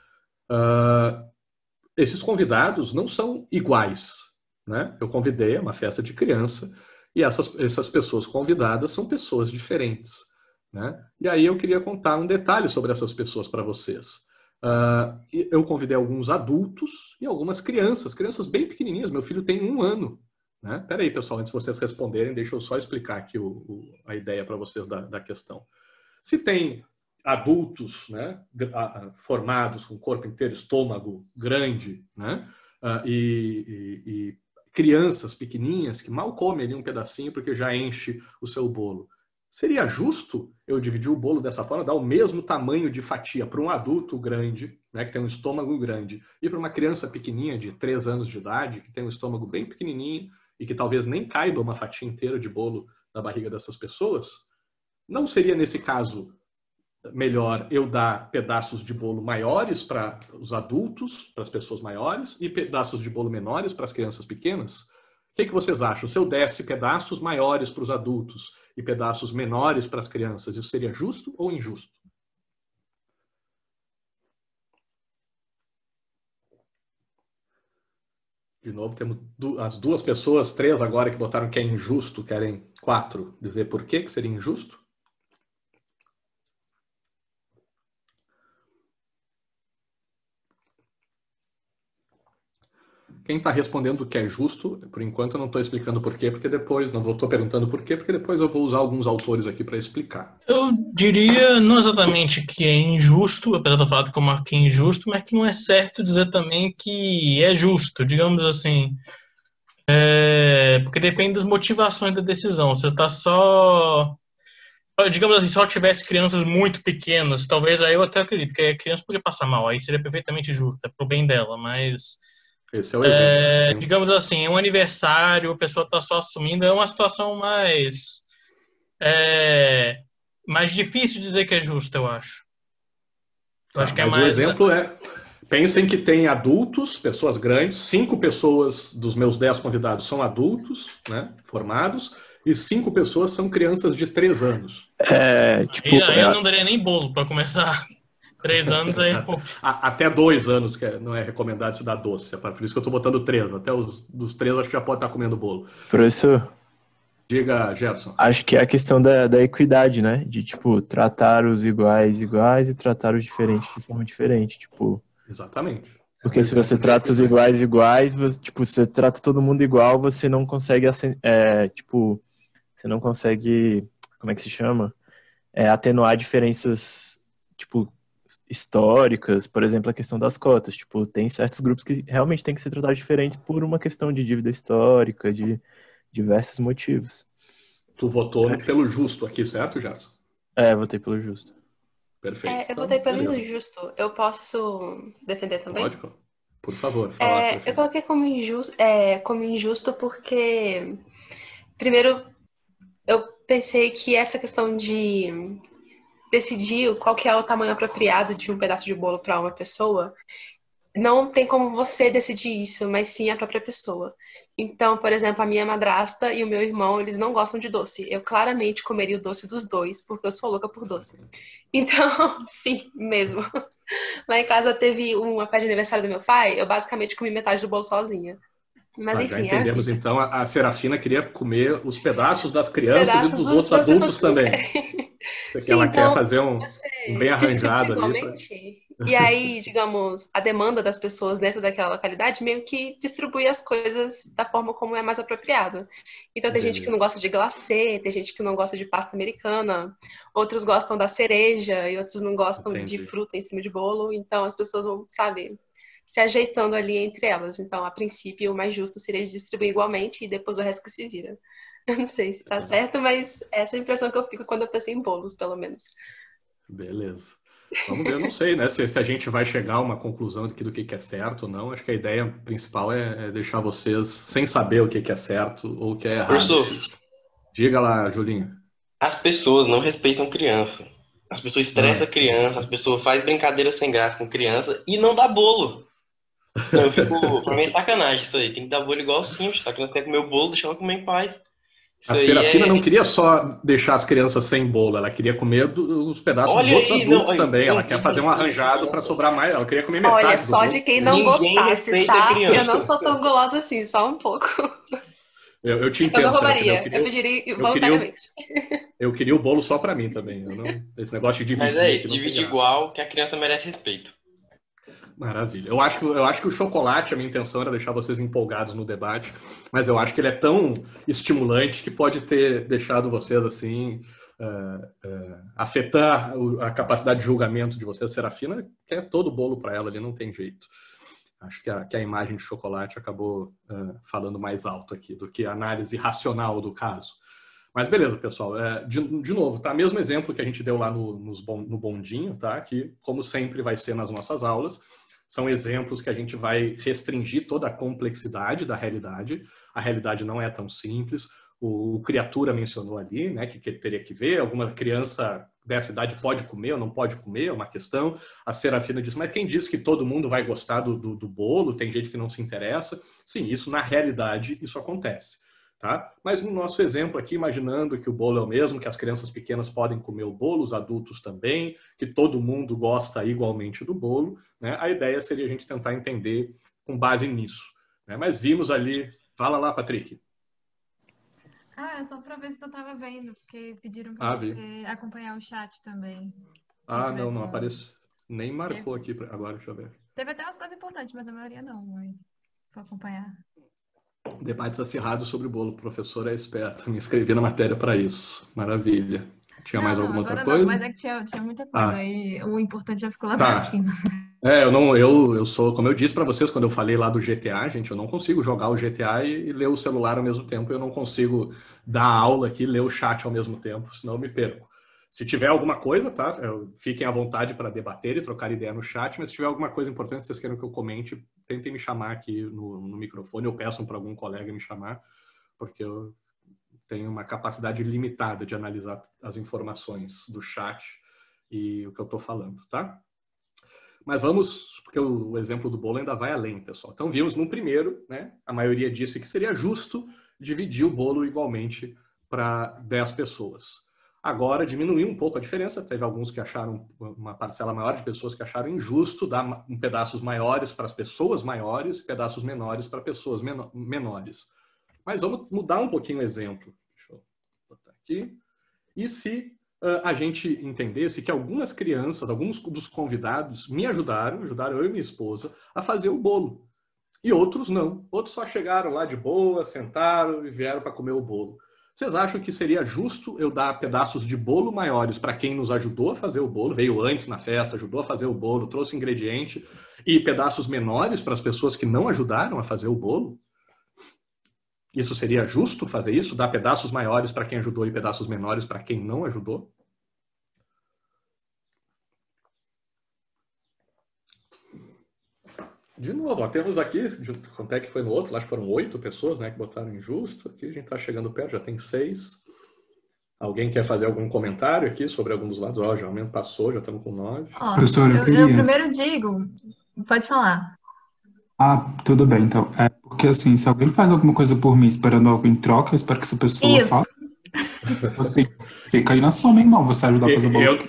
Esses convidados não são iguais, né? Eu convidei a uma festa de criança e essas pessoas convidadas são pessoas diferentes, né? E aí eu queria contar um detalhe sobre essas pessoas para vocês. Eu convidei alguns adultos e algumas crianças bem pequenininhas. Meu filho tem 1 ano, né? Peraí, pessoal, antes de vocês responderem, deixa eu só explicar aqui a ideia para vocês da questão. Se tem adultos, né, formados com corpo inteiro, estômago grande, né, e crianças pequenininhas que mal comem ali um pedacinho porque já enche o seu bolo. Seria justo eu dividir o bolo dessa forma, dar o mesmo tamanho de fatia para um adulto grande, né, que tem um estômago grande, e para uma criança pequenininha de 3 anos de idade, que tem um estômago bem pequenininho e que talvez nem caiba uma fatia inteira de bolo na barriga dessas pessoas? Não seria, nesse caso, melhor eu dar pedaços de bolo maiores para os adultos, para as pessoas maiores, e pedaços de bolo menores para as crianças pequenas? O que vocês acham? Se eu desse pedaços maiores para os adultos e pedaços menores para as crianças, isso seria justo ou injusto? De novo, temos as 2 pessoas, 3 agora que botaram que é injusto, querem 4 dizer por que seria injusto? Quem está respondendo que é justo, por enquanto eu não estou explicando por quê, porque depois, não estou perguntando por quê, porque depois eu vou usar alguns autores aqui para explicar. Eu diria não exatamente que é injusto, apesar do fato que eu marquei injusto, mas que não é certo dizer também que é justo, digamos assim. Porque depende das motivações da decisão. Você está só. Digamos assim, se só tivesse crianças muito pequenas, talvez aí eu até acredito que a criança poderia passar mal, aí seria perfeitamente justo, é pro bem dela, mas. Esse é o exemplo. Digamos assim, é um aniversário, a pessoa está só assumindo, é uma situação mais difícil de dizer que é justo, eu acho. Eu acho que é Mas o mais. exemplo é, pensem que tem adultos, pessoas grandes, 5 pessoas dos meus 10 convidados são adultos, né, formados, e 5 pessoas são crianças de 3 anos. Aí eu não daria nem bolo para começar. 3 anos aí é pouco. Até 2 anos, que não é recomendado se dar doce. Por isso que eu estou botando 3. Até dos 3 acho que já pode estar comendo bolo. Professor, Diga, Gerson. acho que é a questão da equidade, né? De, tipo, tratar os iguais e tratar os diferentes de forma diferente, tipo... Exatamente. Porque se você trata os iguais, você, tipo, você trata todo mundo igual, você não consegue, tipo, você não consegue, como é que se chama? Atenuar diferenças, tipo, históricas, por exemplo, a questão das cotas. Tipo, tem certos grupos que realmente têm que ser tratados diferentes por uma questão de dívida histórica, de diversos motivos. Tu votou pelo justo aqui, certo, Gerson? Votei pelo justo. Perfeito. Eu votei pelo injusto. Eu posso defender também? Pode, por favor, falar. Eu coloquei como injusto porque, primeiro, eu pensei que essa questão de decidir qual que é o tamanho apropriado de um pedaço de bolo para uma pessoa, não tem como você decidir isso, mas sim a própria pessoa. Então, por exemplo, a minha madrasta e o meu irmão, eles não gostam de doce. Eu claramente comeria o doce dos dois, porque eu sou louca por doce. Então, sim, mesmo. Lá em casa teve uma festa de aniversário do meu pai, eu basicamente comi metade do bolo sozinha. Mas enfim, já entendemos, então, a Serafina queria comer os pedaços das crianças e dos outros das adultos também. Porque Sim, ela então, quer fazer um bem arranjado ali. E aí, digamos, a demanda das pessoas dentro daquela localidade meio que distribui as coisas da forma como é mais apropriado. Então tem gente que não gosta de glacê, tem gente que não gosta de pasta americana, outros gostam da cereja e outros não gostam de fruta em cima de bolo. Então as pessoas vão, sabe, se ajeitando ali entre elas. Então, a princípio, o mais justo seria distribuir igualmente e depois o resto que se vira. Eu não sei se tá certo, mas essa é a impressão que eu fico quando eu penso em bolos, pelo menos. Beleza. Vamos ver, eu não sei, né? Se a gente vai chegar a uma conclusão do que é certo ou não. Acho que a ideia principal é deixar vocês sem saber o que é certo ou o que é errado. Professor, Diga lá, Julinho. as pessoas não respeitam criança. As pessoas estressam a criança, as pessoas fazem brincadeira sem graça com criança e não dá bolo. Não, pra mim é sacanagem isso aí. Tem que dar bolo igual os Simpsons. A criança quer comer o bolo, deixa ela comer em paz. Isso A aí Serafina é. não queria só deixar as crianças sem bolo, ela queria comer os pedaços dos Olha outros aí, adultos não, também. Ela não, quer fazer um arranjado para sobrar mais. Ela queria comer metade Olha, do só bolo. de quem não Ninguém gostasse, respeita a tá? criança. Eu não sou tão gulosa assim, só um pouco. Eu te Eu entendo, não Serafina. roubaria, eu pediria queria voluntariamente. eu queria o bolo só para mim também. Esse negócio de Mas dividir é aqui isso, não tem divide graça. igual que a criança merece respeito. Maravilha. Eu acho que o chocolate, a minha intenção era deixar vocês empolgados no debate, mas eu acho que ele é tão estimulante que pode ter deixado vocês assim, afetar a capacidade de julgamento de vocês. A Serafina quer todo o bolo para ela, ali não tem jeito. Acho que a imagem de chocolate acabou falando mais alto aqui do que a análise racional do caso. Mas beleza, pessoal. De novo, tá? Mesmo exemplo que a gente deu lá no bondinho, tá? Que, como sempre vai ser nas nossas aulas, são exemplos que a gente vai restringir toda a complexidade da realidade. A realidade não é tão simples. O Criatura mencionou ali, né, que teria que ver. Alguma criança dessa idade pode comer ou não pode comer, é uma questão. A Serafina disse, mas quem disse que todo mundo vai gostar do bolo? Tem gente que não se interessa. Sim, isso na realidade, isso acontece. Tá? Mas no nosso exemplo aqui, imaginando que o bolo é o mesmo, que as crianças pequenas podem comer o bolo, os adultos também, que todo mundo gosta igualmente do bolo, né? A ideia seria a gente tentar entender com base nisso. Né? Mas vimos ali... Fala lá, Patrick. Era só para ver se tu tava vendo, porque pediram para Vi. você acompanhar o chat também. Não aparece. Nem marcou aqui agora, deixa eu ver. Teve até umas coisas importantes, mas a maioria não, mas vou acompanhar. Debates acirrados sobre o bolo. O professor é esperto. Me inscrevi na matéria para isso. Maravilha. Tinha mais alguma outra coisa? Não, mas é que tinha muita coisa. Aí o importante já ficou lá Tá. pra cima. Eu sou, como eu disse para vocês quando eu falei lá do GTA, gente, eu não consigo jogar o GTA e ler o celular ao mesmo tempo. Eu não consigo dar aula aqui e ler o chat ao mesmo tempo, senão eu me perco. Se tiver alguma coisa, tá? Fiquem à vontade para debater e trocar ideia no chat, mas se tiver alguma coisa importante que vocês queiram que eu comente, tentem me chamar aqui no microfone ou peçam para algum colega me chamar, porque eu tenho uma capacidade limitada de analisar as informações do chat e o que eu estou falando, tá? Mas vamos, porque o exemplo do bolo ainda vai além, pessoal. Então vimos no primeiro, né? A maioria disse que seria justo dividir o bolo igualmente para 10 pessoas. Agora diminuiu um pouco a diferença, teve alguns que acharam, uma parcela maior de pessoas que acharam injusto dar pedaços maiores para as pessoas maiores e pedaços menores para pessoas menores. Mas vamos mudar um pouquinho o exemplo. Deixa eu botar aqui. E se a gente entendesse que algumas crianças, alguns dos convidados me ajudaram eu e minha esposa, a fazer o bolo. E outros não. Outros só chegaram lá de boa, sentaram e vieram para comer o bolo. Vocês acham que seria justo eu dar pedaços de bolo maiores para quem nos ajudou a fazer o bolo, veio antes na festa, ajudou a fazer o bolo, trouxe ingrediente, e pedaços menores para as pessoas que não ajudaram a fazer o bolo? Isso seria justo fazer isso? Dar pedaços maiores para quem ajudou e pedaços menores para quem não ajudou? De novo, temos aqui, quanto é que foi no outro? Acho que foram 8 pessoas, né, que botaram injusto. Aqui a gente está chegando perto, já tem 6. Alguém quer fazer algum comentário aqui sobre algum dos lados? Já aumento passou, já estamos com 9. Professor, eu primeiro digo, pode falar. Tudo bem, então. Porque assim, se alguém faz alguma coisa por mim esperando algo em troca, eu espero que essa pessoa faça. Assim, fica aí na sua, meu irmão, você ajudar a fazer o bolo.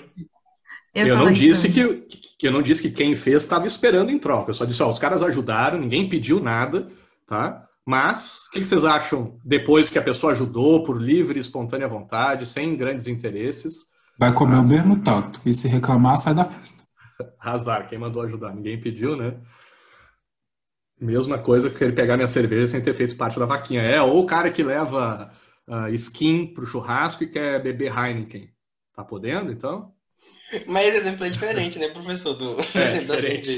Eu não disse que quem fez estava esperando em troca. Eu só disse, os caras ajudaram, ninguém pediu nada, tá? Mas, o que vocês acham depois que a pessoa ajudou por livre e espontânea vontade, sem grandes interesses? Vai comer o mesmo tanto. E se reclamar, sai da festa. Azar, quem mandou ajudar? Ninguém pediu, né? Mesma coisa que ele pegar minha cerveja sem ter feito parte da vaquinha. Ou o cara que leva skin pro churrasco e quer beber Heineken. Tá podendo, então? Mas esse exemplo é diferente, né, professor? Diferente.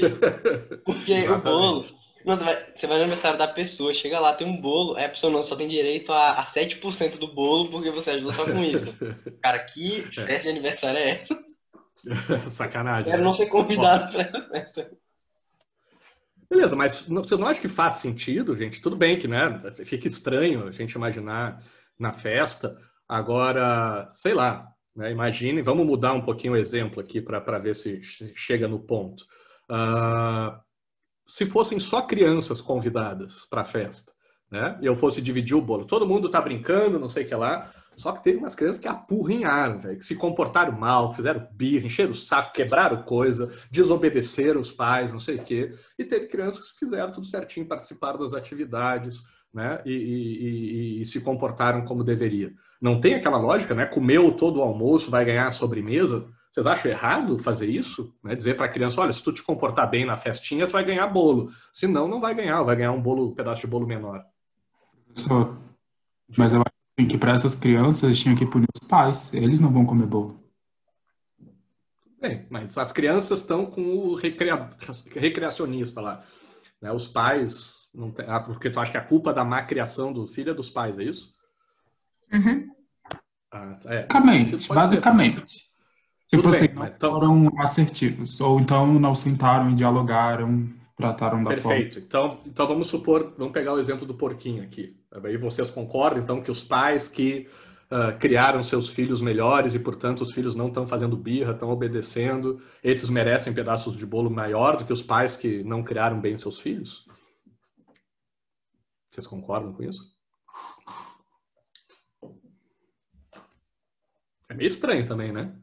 Porque exatamente. O bolo... Você vai no aniversário da pessoa, chega lá, tem um bolo, aí a pessoa não só tem direito a 7% do bolo porque você ajudou só com isso. Cara, que festa de aniversário é essa? Sacanagem. Quero né? não ser convidado para essa festa. Beleza, mas você não acha que faz sentido, gente? Tudo bem que, né? Fica estranho a gente imaginar na festa. Agora, sei lá, né? Imagine, vamos mudar um pouquinho o exemplo aqui para ver se chega no ponto. Se fossem só crianças convidadas para a festa, né? E eu fosse dividir o bolo, todo mundo tá brincando, não sei o que lá, só que teve umas crianças que apurrinharam, velho, que se comportaram mal, fizeram birra, encheram o saco, quebraram coisa, desobedeceram os pais, não sei o quê. E teve crianças que fizeram tudo certinho, participaram das atividades, né? E se comportaram como deveria. Não tem aquela lógica, né? Comeu todo o almoço, vai ganhar a sobremesa. Vocês acham errado fazer isso? Né? Dizer para a criança, olha, se tu te comportar bem na festinha, tu vai ganhar bolo. Se não, não vai ganhar um pedaço de bolo menor. Professor, mas eu acho que para essas crianças tinha que punir os pais. Eles não vão comer bolo. Bem, mas as crianças estão com o recreacionista lá. Né? Os pais... Não tem... porque tu acha que a culpa da má criação do filho é dos pais, é isso? Uhum. Basicamente. Tipo assim, bem, não foram assertivos. Ou então não sentaram e dialogaram, trataram da forma. Perfeito. Então vamos supor, vamos pegar o exemplo do porquinho aqui. Aí vocês concordam, então, que os pais que criaram seus filhos melhores e, portanto, os filhos não estão fazendo birra, estão obedecendo, esses merecem pedaços de bolo maior do que os pais que não criaram bem seus filhos? Vocês concordam com isso? É meio estranho também, né?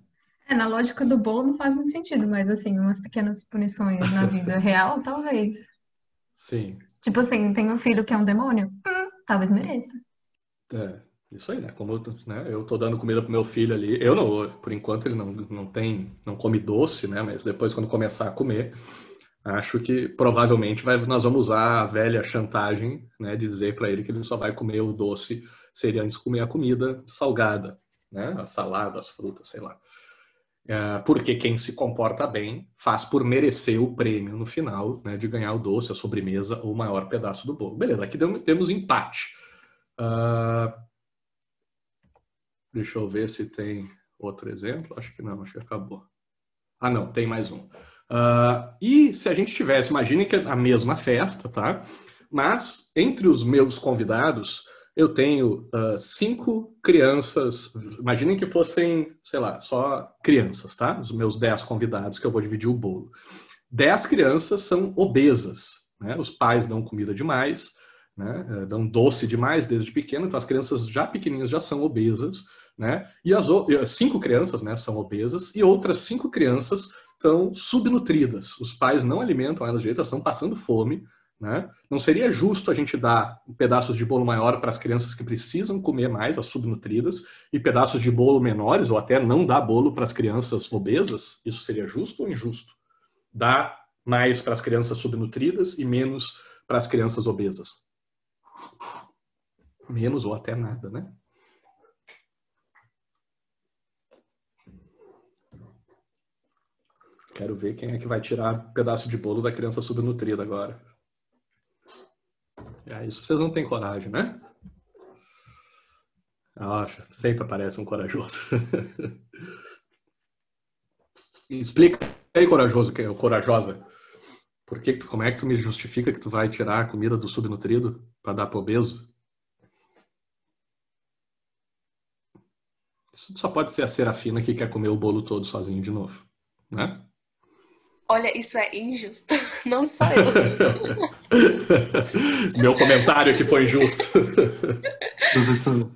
Na lógica do bolo não faz muito sentido, mas assim, umas pequenas punições na vida real, talvez. Sim. Tipo assim, tem um filho que é um demônio? Talvez mereça. Isso aí, né? Como eu tô dando comida pro meu filho ali, eu não, por enquanto ele não come doce, né? Mas depois quando começar a comer, acho que provavelmente nós vamos usar a velha chantagem, né? Dizer para ele que ele só vai comer o doce se ele antes comer a comida salgada, né? A salada, as frutas, sei lá. Porque quem se comporta bem faz por merecer o prêmio no final, né, de ganhar o doce, a sobremesa ou o maior pedaço do bolo. Beleza, aqui temos empate. Deixa eu ver se tem outro exemplo. Acho que não, acho que acabou. Não, tem mais um. E se a gente tivesse, imagine que é a mesma festa, tá? Mas entre os meus convidados, eu tenho 5 crianças, imaginem que fossem, sei lá, só crianças, tá? Os meus 10 convidados que eu vou dividir o bolo. 10 crianças são obesas, né? Os pais dão comida demais, né? Dão doce demais desde pequeno, então as crianças já pequenininhas já são obesas, né? E as 5 crianças, né, são obesas e outras 5 crianças estão subnutridas. Os pais não alimentam elas direito, elas estão passando fome, né? Não seria justo a gente dar pedaços de bolo maior para as crianças que precisam comer mais, as subnutridas, e pedaços de bolo menores, ou até não dar bolo para as crianças obesas? Isso seria justo ou injusto? Dar mais para as crianças subnutridas e menos para as crianças obesas? Menos ou até nada, né? Quero ver quem é que vai tirar pedaço de bolo da criança subnutrida agora. Isso vocês não têm coragem, né? Sempre aparece um corajoso. Explica aí, corajoso, corajosa. Como é que tu me justifica que tu vai tirar a comida do subnutrido para dar pro obeso? Isso só pode ser a Serafina que quer comer o bolo todo sozinho de novo, né? Olha, isso é injusto. Não sou eu. Meu comentário que foi injusto. Professor,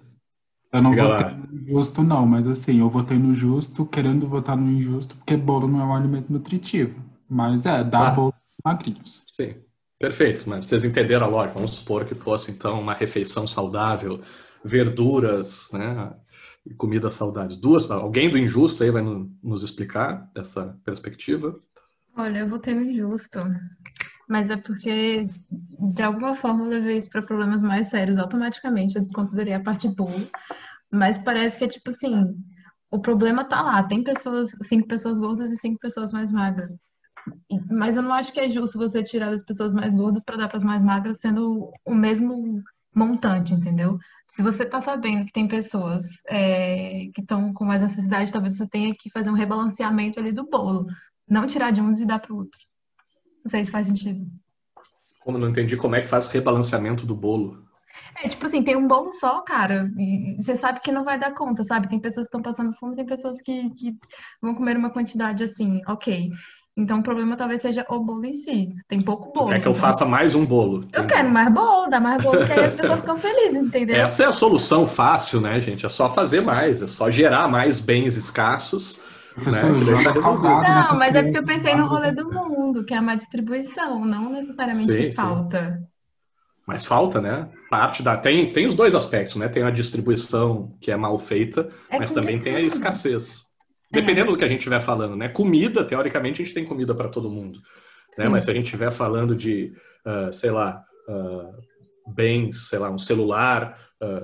eu não votei no injusto, não, mas assim, eu votei no justo querendo votar no injusto, porque bolo não é um alimento nutritivo. Mas dá bolo magrinhos. Sim, perfeito. Mas vocês entenderam a lógica. Vamos supor que fosse, então, uma refeição saudável, verduras, né? E comidas saudáveis. Alguém do injusto aí vai nos explicar essa perspectiva? Olha, eu votei no injusto, mas é porque, de alguma forma, eu levei isso para problemas mais sérios. Automaticamente eu desconsiderei a parte boa, mas parece que é tipo assim, o problema tá lá, tem 5 pessoas gordas e 5 pessoas mais magras. Mas eu não acho que é justo você tirar das pessoas mais gordas para dar para as mais magras, sendo o mesmo montante, entendeu? Se você está sabendo que tem pessoas que estão com mais necessidade, talvez você tenha que fazer um rebalanceamento ali do bolo. Não tirar de uns e dar para o outro. Não sei se faz sentido. Como não entendi como é que faz rebalanceamento do bolo. Tipo assim, tem um bolo só, cara, e você sabe que não vai dar conta, sabe? Tem pessoas que estão passando fome, tem pessoas que vão comer uma quantidade assim, ok. Então o problema talvez seja o bolo em si. Tem pouco Tu bolo. quer que eu Então, faça mais um bolo? eu Entendi. quero mais bolo, dar mais bolo, que aí as pessoas ficam felizes, entendeu? Essa é a solução fácil, né, gente? É só fazer mais, é só gerar mais bens escassos. Professor, Né? joga salgado Não, nessas mas é porque eu crianças pensei no magras, rolê né? do mundo, que é a má distribuição, não necessariamente Sim, que sim. falta. Mas falta, né? Parte da tem os dois aspectos, né? Tem a distribuição que é mal feita, É mas também tem a complicado. escassez. Dependendo do que a gente estiver falando, né? Comida, teoricamente, a gente tem comida para todo mundo, né? Sim. Mas se a gente estiver falando de, sei lá, bens, sei lá, um celular,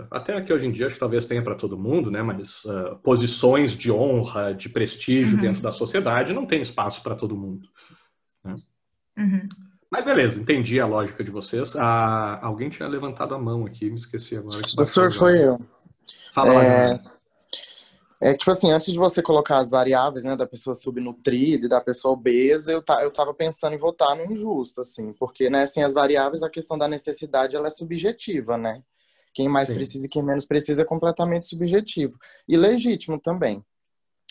até que hoje em dia acho que talvez tenha para todo mundo, né? Mas posições de honra, de prestígio dentro da sociedade não tem espaço para todo mundo, né? Mas beleza, entendi a lógica de vocês. Alguém tinha levantado a mão aqui, me esqueci agora. Professor, foi eu. Fala lá, Gabriel. Tipo assim, antes de você colocar as variáveis, né, da pessoa subnutrida e da pessoa obesa, eu tava pensando em votar no injusto, assim, porque, né, assim, as variáveis, a questão da necessidade, ela é subjetiva, né? Quem mais Sim. precisa e quem menos precisa é completamente subjetivo. E legítimo também.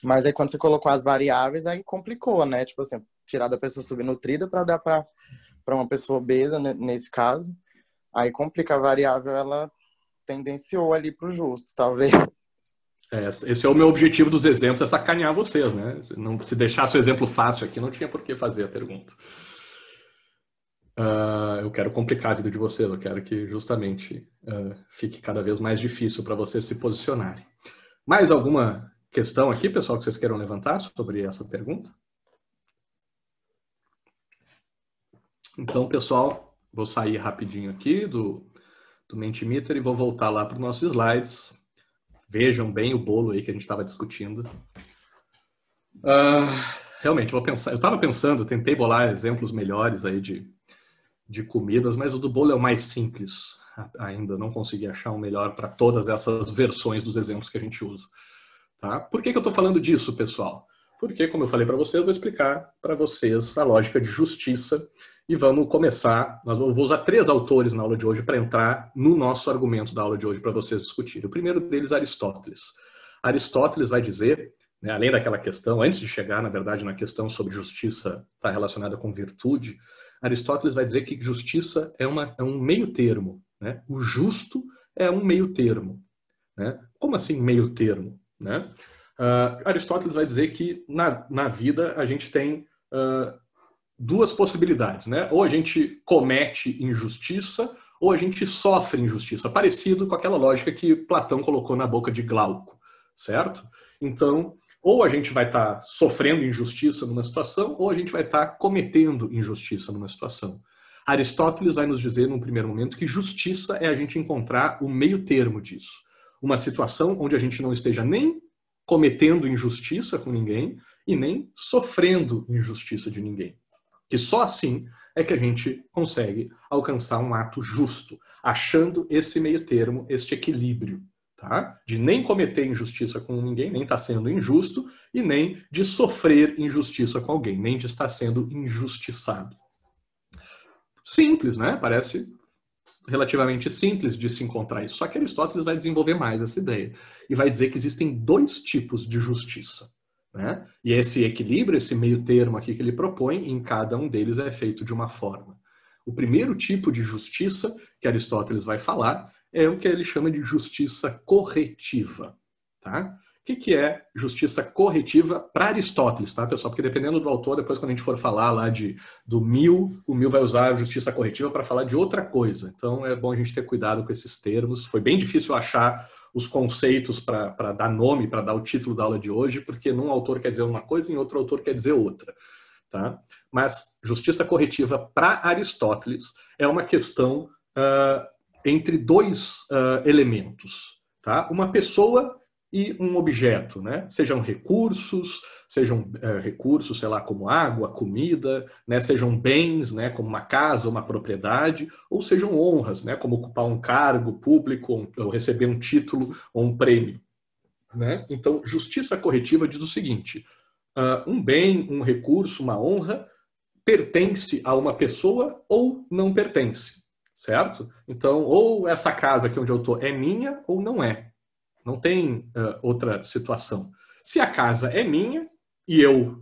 Mas aí quando você colocou as variáveis, aí complicou, né? Tipo assim, tirar da pessoa subnutrida para dar para uma pessoa obesa, né, nesse caso. Aí complica a variável, ela tendenciou ali pro justo, talvez. Esse é o meu objetivo dos exemplos, é sacanear vocês, né? Não, se deixasse o exemplo fácil aqui, não tinha por que fazer a pergunta. Eu quero complicar a vida de vocês, eu quero que justamente fique cada vez mais difícil para vocês se posicionarem. Mais alguma questão aqui, pessoal, que vocês queiram levantar sobre essa pergunta? Então, pessoal, vou sair rapidinho aqui do Mentimeter e vou voltar lá para os nossos slides. Vejam bem o bolo aí que a gente estava discutindo. Realmente, eu estava pensando, tentei bolar exemplos melhores aí de comidas, mas o do bolo é o mais simples. Ainda não consegui achar um melhor para todas essas versões dos exemplos que a gente usa. Tá? Por que eu estou falando disso, pessoal? Porque, como eu falei para vocês, eu vou explicar para vocês a lógica de justiça e vamos começar. Eu vou usar 3 autores na aula de hoje para entrar no nosso argumento da aula de hoje para vocês discutirem. O primeiro deles, Aristóteles. Aristóteles vai dizer, né, além daquela questão, antes de chegar, na verdade, na questão sobre justiça estar relacionada com virtude, Aristóteles vai dizer que justiça é um meio termo, né? O justo é um meio termo, né? Como assim meio termo, né? Aristóteles vai dizer que na vida a gente tem 2 possibilidades, né? Ou a gente comete injustiça ou a gente sofre injustiça, parecido com aquela lógica que Platão colocou na boca de Glauco, certo? Então, ou a gente vai estar sofrendo injustiça numa situação, ou a gente vai estar cometendo injustiça numa situação. Aristóteles vai nos dizer, num primeiro momento, que justiça é a gente encontrar o meio termo disso. Uma situação onde a gente não esteja nem cometendo injustiça com ninguém e nem sofrendo injustiça de ninguém. Que só assim é que a gente consegue alcançar um ato justo, achando esse meio termo, este equilíbrio. Tá? De nem cometer injustiça com ninguém, nem estar sendo injusto, e nem de sofrer injustiça com alguém, nem de estar sendo injustiçado. Simples, né? Parece relativamente simples de se encontrar isso. Só que Aristóteles vai desenvolver mais essa ideia e vai dizer que existem 2 tipos de justiça, né? E esse equilíbrio, esse meio termo aqui que ele propõe, em cada um deles é feito de uma forma. O primeiro tipo de justiça que Aristóteles vai falar é o que ele chama de justiça corretiva, tá? O que é justiça corretiva para Aristóteles, tá, pessoal? Porque dependendo do autor, depois quando a gente for falar lá do Mill, o Mill vai usar a justiça corretiva para falar de outra coisa. Então é bom a gente ter cuidado com esses termos. Foi bem difícil achar os conceitos para dar nome, para dar o título da aula de hoje, porque num autor quer dizer uma coisa e em outro autor quer dizer outra, tá? Mas justiça corretiva para Aristóteles é uma questão entre 2 elementos, tá? Uma pessoa e um objeto, né? Sejam recursos, sei lá, como água, comida, né? Sejam bens, né? Como uma casa, uma propriedade, ou sejam honras, né? Como ocupar um cargo público, ou receber um título ou um prêmio, né? Então, justiça corretiva diz o seguinte: um bem, um recurso, uma honra pertence a uma pessoa ou não pertence, certo? Então, ou essa casa aqui onde eu estou é minha ou não é. Não tem outra situação. Se a casa é minha e eu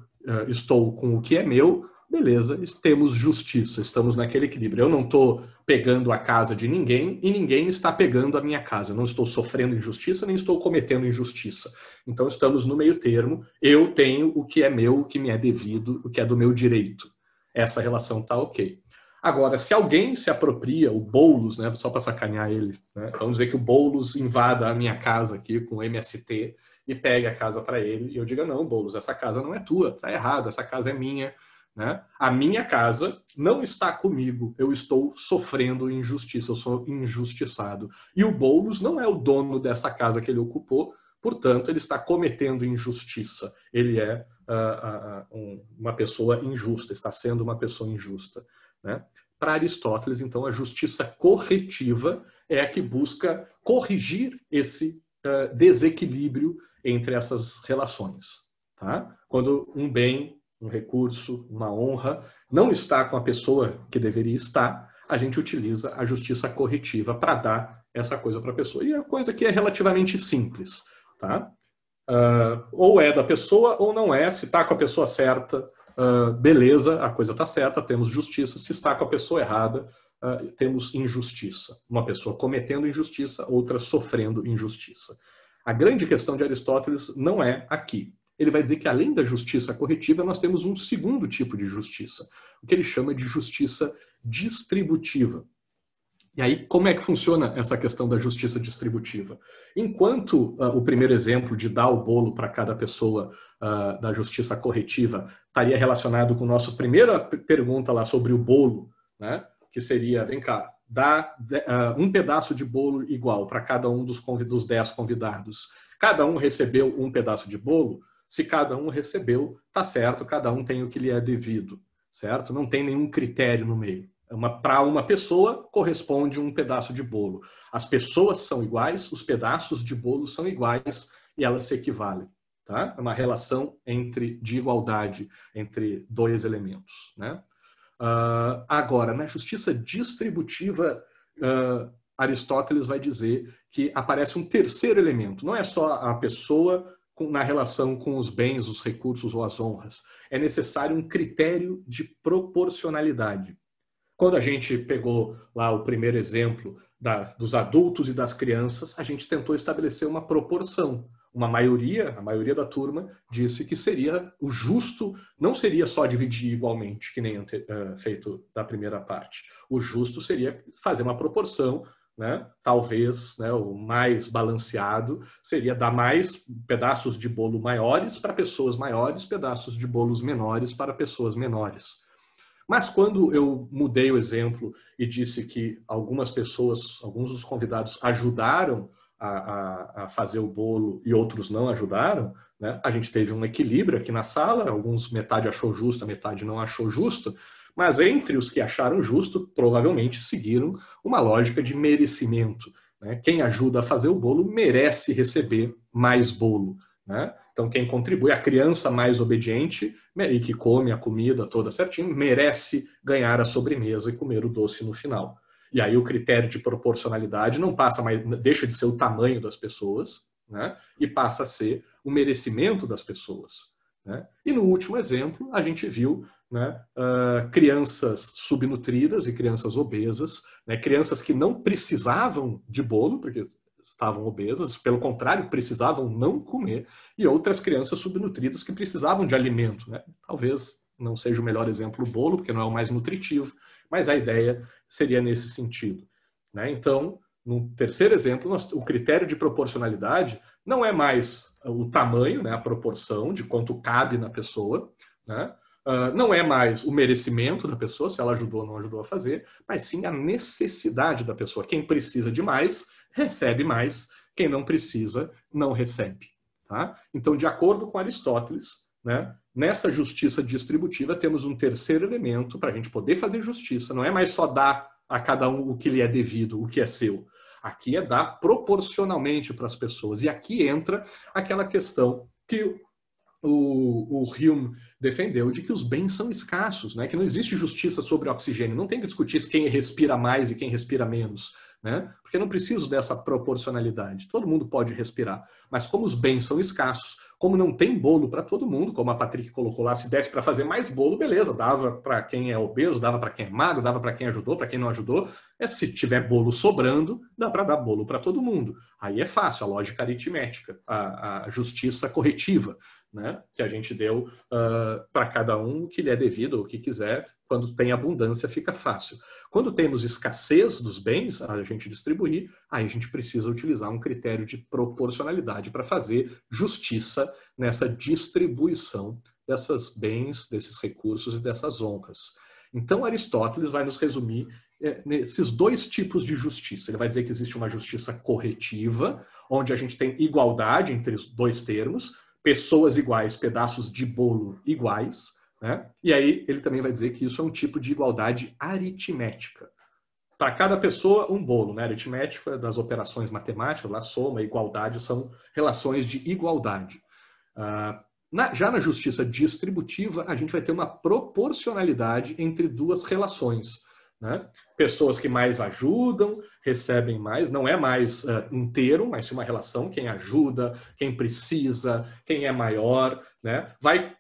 estou com o que é meu, beleza, temos justiça, estamos naquele equilíbrio. Eu não estou pegando a casa de ninguém e ninguém está pegando a minha casa. Eu não estou sofrendo injustiça, nem estou cometendo injustiça. Então estamos no meio termo. Eu tenho o que é meu, o que me é devido, o que é do meu direito. Essa relação está ok. Agora, se alguém se apropria, o Boulos, né, só para sacanear ele, né, vamos dizer que o Boulos invada a minha casa aqui com o MST e pegue a casa para ele, e eu diga, não, Boulos, essa casa não é tua, tá errado, essa casa é minha. Né? A minha casa não está comigo, eu estou sofrendo injustiça, eu sou injustiçado. E o Boulos não é o dono dessa casa que ele ocupou, portanto, ele está cometendo injustiça. Ele é uma pessoa injusta, está sendo uma pessoa injusta. Né? Para Aristóteles, então, a justiça corretiva é a que busca corrigir esse desequilíbrio entre essas relações. Tá? Quando um bem, um recurso, uma honra não está com a pessoa que deveria estar, a gente utiliza a justiça corretiva para dar essa coisa para a pessoa. E é coisa que é relativamente simples. Tá? Ou é da pessoa ou não é. Se está com a pessoa certa, beleza, a coisa está certa, temos justiça. Se está com a pessoa errada, temos injustiça. Uma pessoa cometendo injustiça, outra sofrendo injustiça. A grande questão de Aristóteles não é aqui. Ele vai dizer que além da justiça corretiva, nós temos um segundo tipo de justiça, o que ele chama de justiça distributiva. E aí, como é que funciona essa questão da justiça distributiva? Enquanto o primeiro exemplo de dar o bolo para cada pessoa da justiça corretiva estaria relacionado com a nossa primeira pergunta lá sobre o bolo, né? Que seria, vem cá, dá um pedaço de bolo igual para cada um dos 10 convidados. Cada um recebeu um pedaço de bolo. Se cada um recebeu, tá certo, cada um tem o que lhe é devido, certo? Não tem nenhum critério no meio. Para uma pessoa, corresponde um pedaço de bolo. As pessoas são iguais, os pedaços de bolo são iguais e elas se equivalem. Tá? É uma relação de igualdade entre dois elementos. Né? Agora, na justiça distributiva, Aristóteles vai dizer que aparece um terceiro elemento. Não é só a pessoa na relação com os bens, os recursos ou as honras. É necessário um critério de proporcionalidade. Quando a gente pegou lá o primeiro exemplo dos adultos e das crianças, a gente tentou estabelecer uma proporção. A maioria da turma disse que seria o justo, não seria só dividir igualmente, que nem feito da primeira parte. O justo seria fazer uma proporção, né? Talvez, né, o mais balanceado seria dar mais pedaços de bolo maiores para pessoas maiores, pedaços de bolos menores para pessoas menores. Mas quando eu mudei o exemplo e disse que algumas pessoas, alguns dos convidados ajudaram a fazer o bolo e outros não ajudaram, né? A gente teve um equilíbrio aqui na sala, metade achou justo, a metade não achou justo, mas entre os que acharam justo, provavelmente seguiram uma lógica de merecimento. Né? Quem ajuda a fazer o bolo merece receber mais bolo. Né? Então, quem contribui, a criança mais obediente e que come a comida toda certinho, merece ganhar a sobremesa e comer o doce no final. E aí o critério de proporcionalidade não passa mais, deixa de ser o tamanho das pessoas, né? E passa a ser o merecimento das pessoas. Né? E no último exemplo, a gente viu, né, crianças subnutridas e crianças obesas, né, crianças que não precisavam de bolo, porque estavam obesas, pelo contrário, precisavam não comer, e outras crianças subnutridas que precisavam de alimento. Né? Talvez não seja o melhor exemplo o bolo, porque não é o mais nutritivo, mas a ideia seria nesse sentido. Né? Então, no terceiro exemplo, o critério de proporcionalidade não é mais o tamanho, né, a proporção de quanto cabe na pessoa, né? Não é mais o merecimento da pessoa, se ela ajudou ou não ajudou a fazer, mas sim a necessidade da pessoa. Quem precisa de mais, recebe mais. quem não precisa não recebe. Tá? Então, de acordo com Aristóteles, né, nessa justiça distributiva temos um terceiro elemento para a gente poder fazer justiça. Não é mais só dar a cada um o que lhe é devido, o que é seu. Aqui é dar proporcionalmente para as pessoas. E aqui entra aquela questão que o Hume defendeu de que os bens são escassos, né? Que não existe justiça sobre oxigênio. Não tem que discutir quem respira mais e quem respira menos, né? Porque eu não preciso dessa proporcionalidade. Todo mundo pode respirar. Mas como os bens são escassos, como não tem bolo para todo mundo, como a Patrick colocou lá, se desse para fazer mais bolo, beleza, dava para quem é obeso, dava para quem é magro, dava para quem ajudou, para quem não ajudou. Se tiver bolo sobrando, dá para dar bolo para todo mundo. Aí é fácil, a lógica aritmética, a justiça corretiva, né, que a gente deu para cada um o que lhe é devido, o que quiser. Quando tem abundância, fica fácil. Quando temos escassez dos bens, a gente distribuir, aí a gente precisa utilizar um critério de proporcionalidade para fazer justiça nessa distribuição desses bens, desses recursos e dessas honras. Então, Aristóteles vai nos resumir nesses dois tipos de justiça. Ele vai dizer que existe uma justiça corretiva, onde a gente tem igualdade entre os dois termos, pessoas iguais, pedaços de bolo iguais, né? E aí ele também vai dizer que isso é um tipo de igualdade aritmética. Para cada pessoa, um bolo, né? Aritmética das operações matemáticas, lá soma, igualdade, são relações de igualdade. Já na justiça distributiva, a gente vai ter uma proporcionalidade entre duas relações, né? Pessoas que mais ajudam, recebem mais, não é mais inteiro, mas sim uma relação, quem ajuda, quem precisa, quem é maior, né? Vai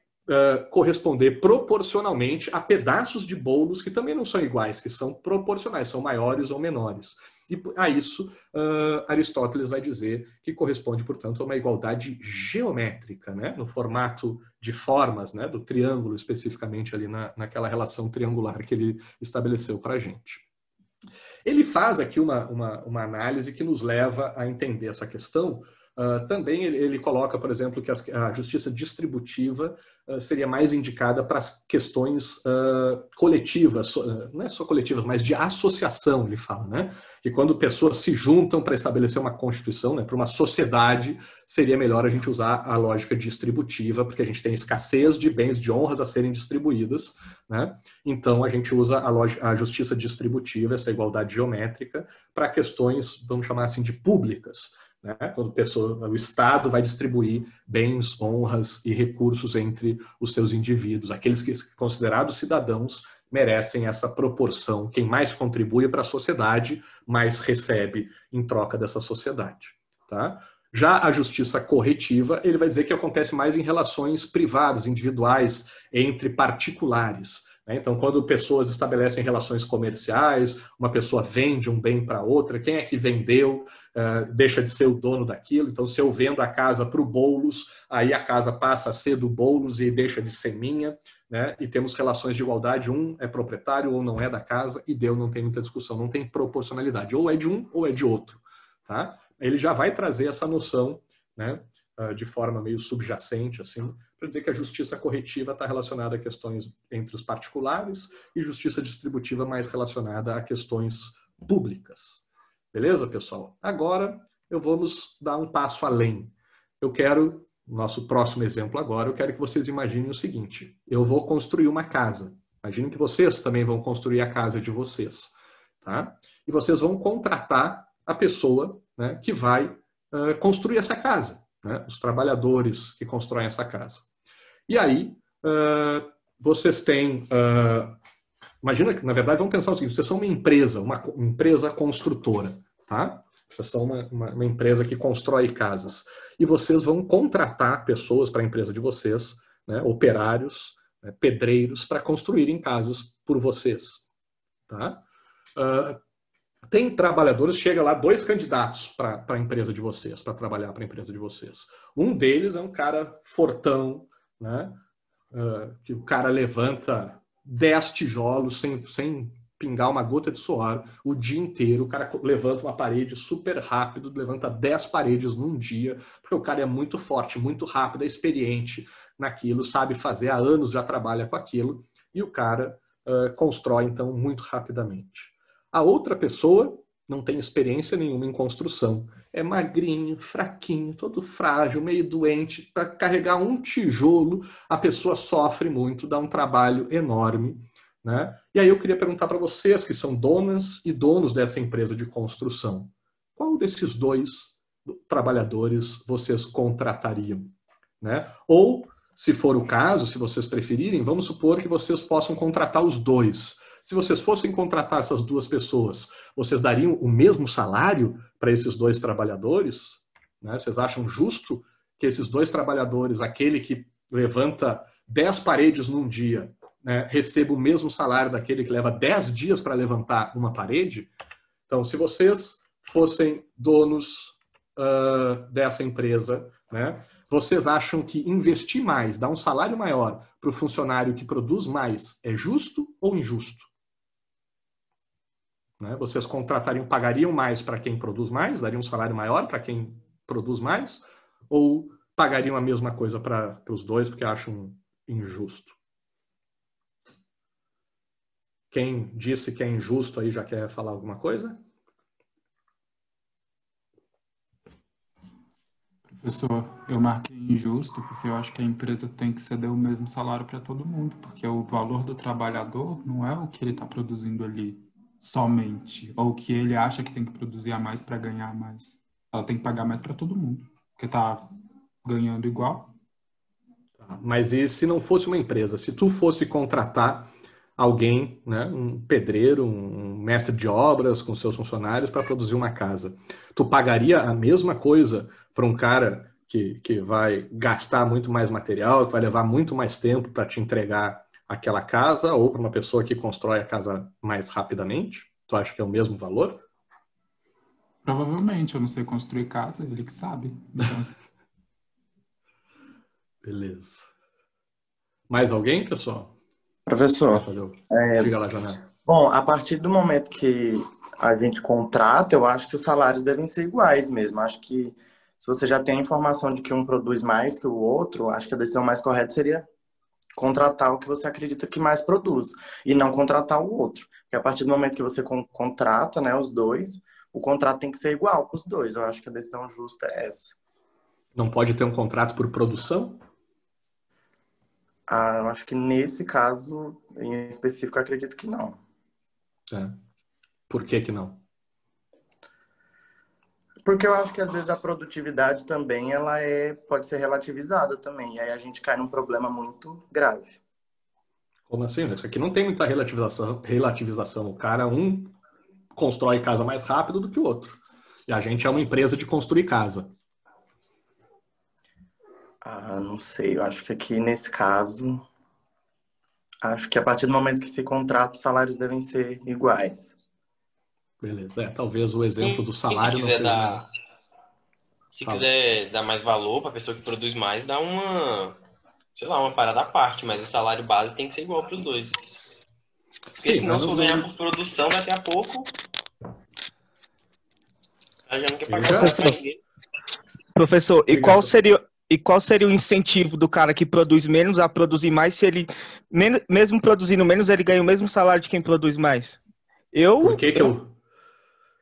corresponder proporcionalmente a pedaços de bolos que também não são iguais, que são proporcionais, são maiores ou menores. E a isso, Aristóteles vai dizer que corresponde, portanto, a uma igualdade geométrica, né? No formato de formas, né? Do triângulo, especificamente ali naquela relação triangular que ele estabeleceu para a gente. Ele faz aqui uma análise que nos leva a entender essa questão. Também ele coloca, por exemplo, que a justiça distributiva seria mais indicada para as questões coletivas, não é só coletivas, mas de associação, ele fala, né? Que quando pessoas se juntam para estabelecer uma constituição, né, para uma sociedade, seria melhor a gente usar a lógica distributiva, porque a gente tem escassez de bens, de honras a serem distribuídas, né? Então a gente usa a justiça distributiva, essa igualdade geométrica, para questões, vamos chamar assim, de públicas, né? Quando o Estado vai distribuir bens, honras e recursos entre os seus indivíduos. Aqueles que considerados cidadãos merecem essa proporção. Quem mais contribui para a sociedade, mais recebe em troca dessa sociedade. Tá? Já a justiça corretiva, ele vai dizer que acontece mais em relações privadas, individuais, entre particulares. Então, quando pessoas estabelecem relações comerciais, uma pessoa vende um bem para outra, quem é que vendeu deixa de ser o dono daquilo. Então, se eu vendo a casa para o Boulos, aí a casa passa a ser do Boulos e deixa de ser minha, né? E temos relações de igualdade, um é proprietário ou não é da casa, e não tem muita discussão, não tem proporcionalidade, ou é de um ou é de outro. Tá? Ele já vai trazer essa noção, né, de forma meio subjacente, assim, para dizer que a justiça corretiva está relacionada a questões entre os particulares e justiça distributiva mais relacionada a questões públicas. Beleza, pessoal? Agora, vamos dar um passo além. Nosso próximo exemplo agora, eu quero que vocês imaginem o seguinte. Eu vou construir uma casa. Imaginem que vocês também vão construir a casa de vocês. Tá? E vocês vão contratar a pessoa, né, que vai construir essa casa. Né? Os trabalhadores que constroem essa casa. E aí, vocês têm... imagina que, na verdade, vamos pensar o seguinte. Vocês são uma empresa construtora. Tá? Vocês são uma empresa que constrói casas. E vocês vão contratar pessoas para a empresa de vocês, né, operários, né, pedreiros, para construírem casas por vocês. Tá? Tem trabalhadores, chega lá 2 candidatos para a empresa de vocês, para trabalhar para a empresa de vocês. Um deles é um cara fortão, né, que o cara levanta 10 tijolos sem pingar uma gota de suor o dia inteiro. O cara levanta uma parede super rápido, levanta 10 paredes num dia, porque o cara é muito forte, muito rápido, é experiente naquilo, sabe fazer, há anos já trabalha com aquilo, e o cara constrói, então, muito rapidamente. A outra pessoa não tem experiência nenhuma em construção. É magrinho, fraquinho, todo frágil, meio doente. Para carregar um tijolo, a pessoa sofre muito, dá um trabalho enorme, né? E aí eu queria perguntar para vocês, que são donas e donos dessa empresa de construção, qual desses dois trabalhadores vocês contratariam, né? Ou, se for o caso, se vocês preferirem, vamos supor que vocês possam contratar os dois. Se vocês fossem contratar essas duas pessoas, vocês dariam o mesmo salário para esses dois trabalhadores? Né? Vocês acham justo que esses dois trabalhadores, aquele que levanta 10 paredes num dia, né, receba o mesmo salário daquele que leva 10 dias para levantar uma parede? Então, se vocês fossem donos dessa empresa, né, vocês acham que investir mais, dar um salário maior para o funcionário que produz mais é justo ou injusto? Né? Vocês contratariam, pagariam mais para quem produz mais, dariam um salário maior para quem produz mais, ou pagariam a mesma coisa para os dois porque acham injusto? Quem disse que é injusto aí já quer falar alguma coisa? Professor, eu marquei injusto porque eu acho que a empresa tem que ceder o mesmo salário para todo mundo, porque o valor do trabalhador não é o que ele está produzindo ali somente, ou o que ele acha que tem que produzir a mais para ganhar mais. Ela tem que pagar mais para todo mundo, porque está ganhando igual. Mas e se não fosse uma empresa? Se tu fosse contratar alguém, né, um pedreiro, um mestre de obras com seus funcionários para produzir uma casa, tu pagaria a mesma coisa para um cara que vai gastar muito mais material, que vai levar muito mais tempo para te entregar aquela casa, ou para uma pessoa que constrói a casa mais rapidamente? Tu acha que é o mesmo valor? Provavelmente, eu não sei construir casa, ele que sabe. Então, assim... Beleza. Mais alguém, pessoal? Professor, Diga lá, Janela. bom, a partir do momento que a gente contrata, eu acho que os salários devem ser iguais mesmo. Acho que se você já tem a informação de que um produz mais que o outro, acho que a decisão mais correta seria contratar o que você acredita que mais produz e não contratar o outro. Porque a partir do momento que você contrata, né, os dois, o contrato tem que ser igual para os dois. Eu acho que a decisão justa é essa. Não pode ter um contrato por produção? Eu acho que nesse caso, em específico, eu acredito que não. Por que não? Porque eu acho que às vezes a produtividade também pode ser relativizada também. E aí a gente cai num problema muito grave. Como assim? Isso aqui não tem muita relativização. O cara, constrói casa mais rápido do que o outro. E a gente é uma empresa de construir casa. Não sei. Eu acho que aqui nesse caso, acho que a partir do momento que se contrata, os salários devem ser iguais. Beleza. Talvez o exemplo do salário não seja... Se quiser dar mais valor para a pessoa que produz mais, dá uma parada à parte, mas o salário base tem que ser igual para os dois. Porque senão, se for ganhar por produção, daqui a pouco já não quer pagar nada pra ninguém. Professor, e qual seria o incentivo do cara que produz menos a produzir mais, se ele, mesmo produzindo menos, ele ganha o mesmo salário de quem produz mais?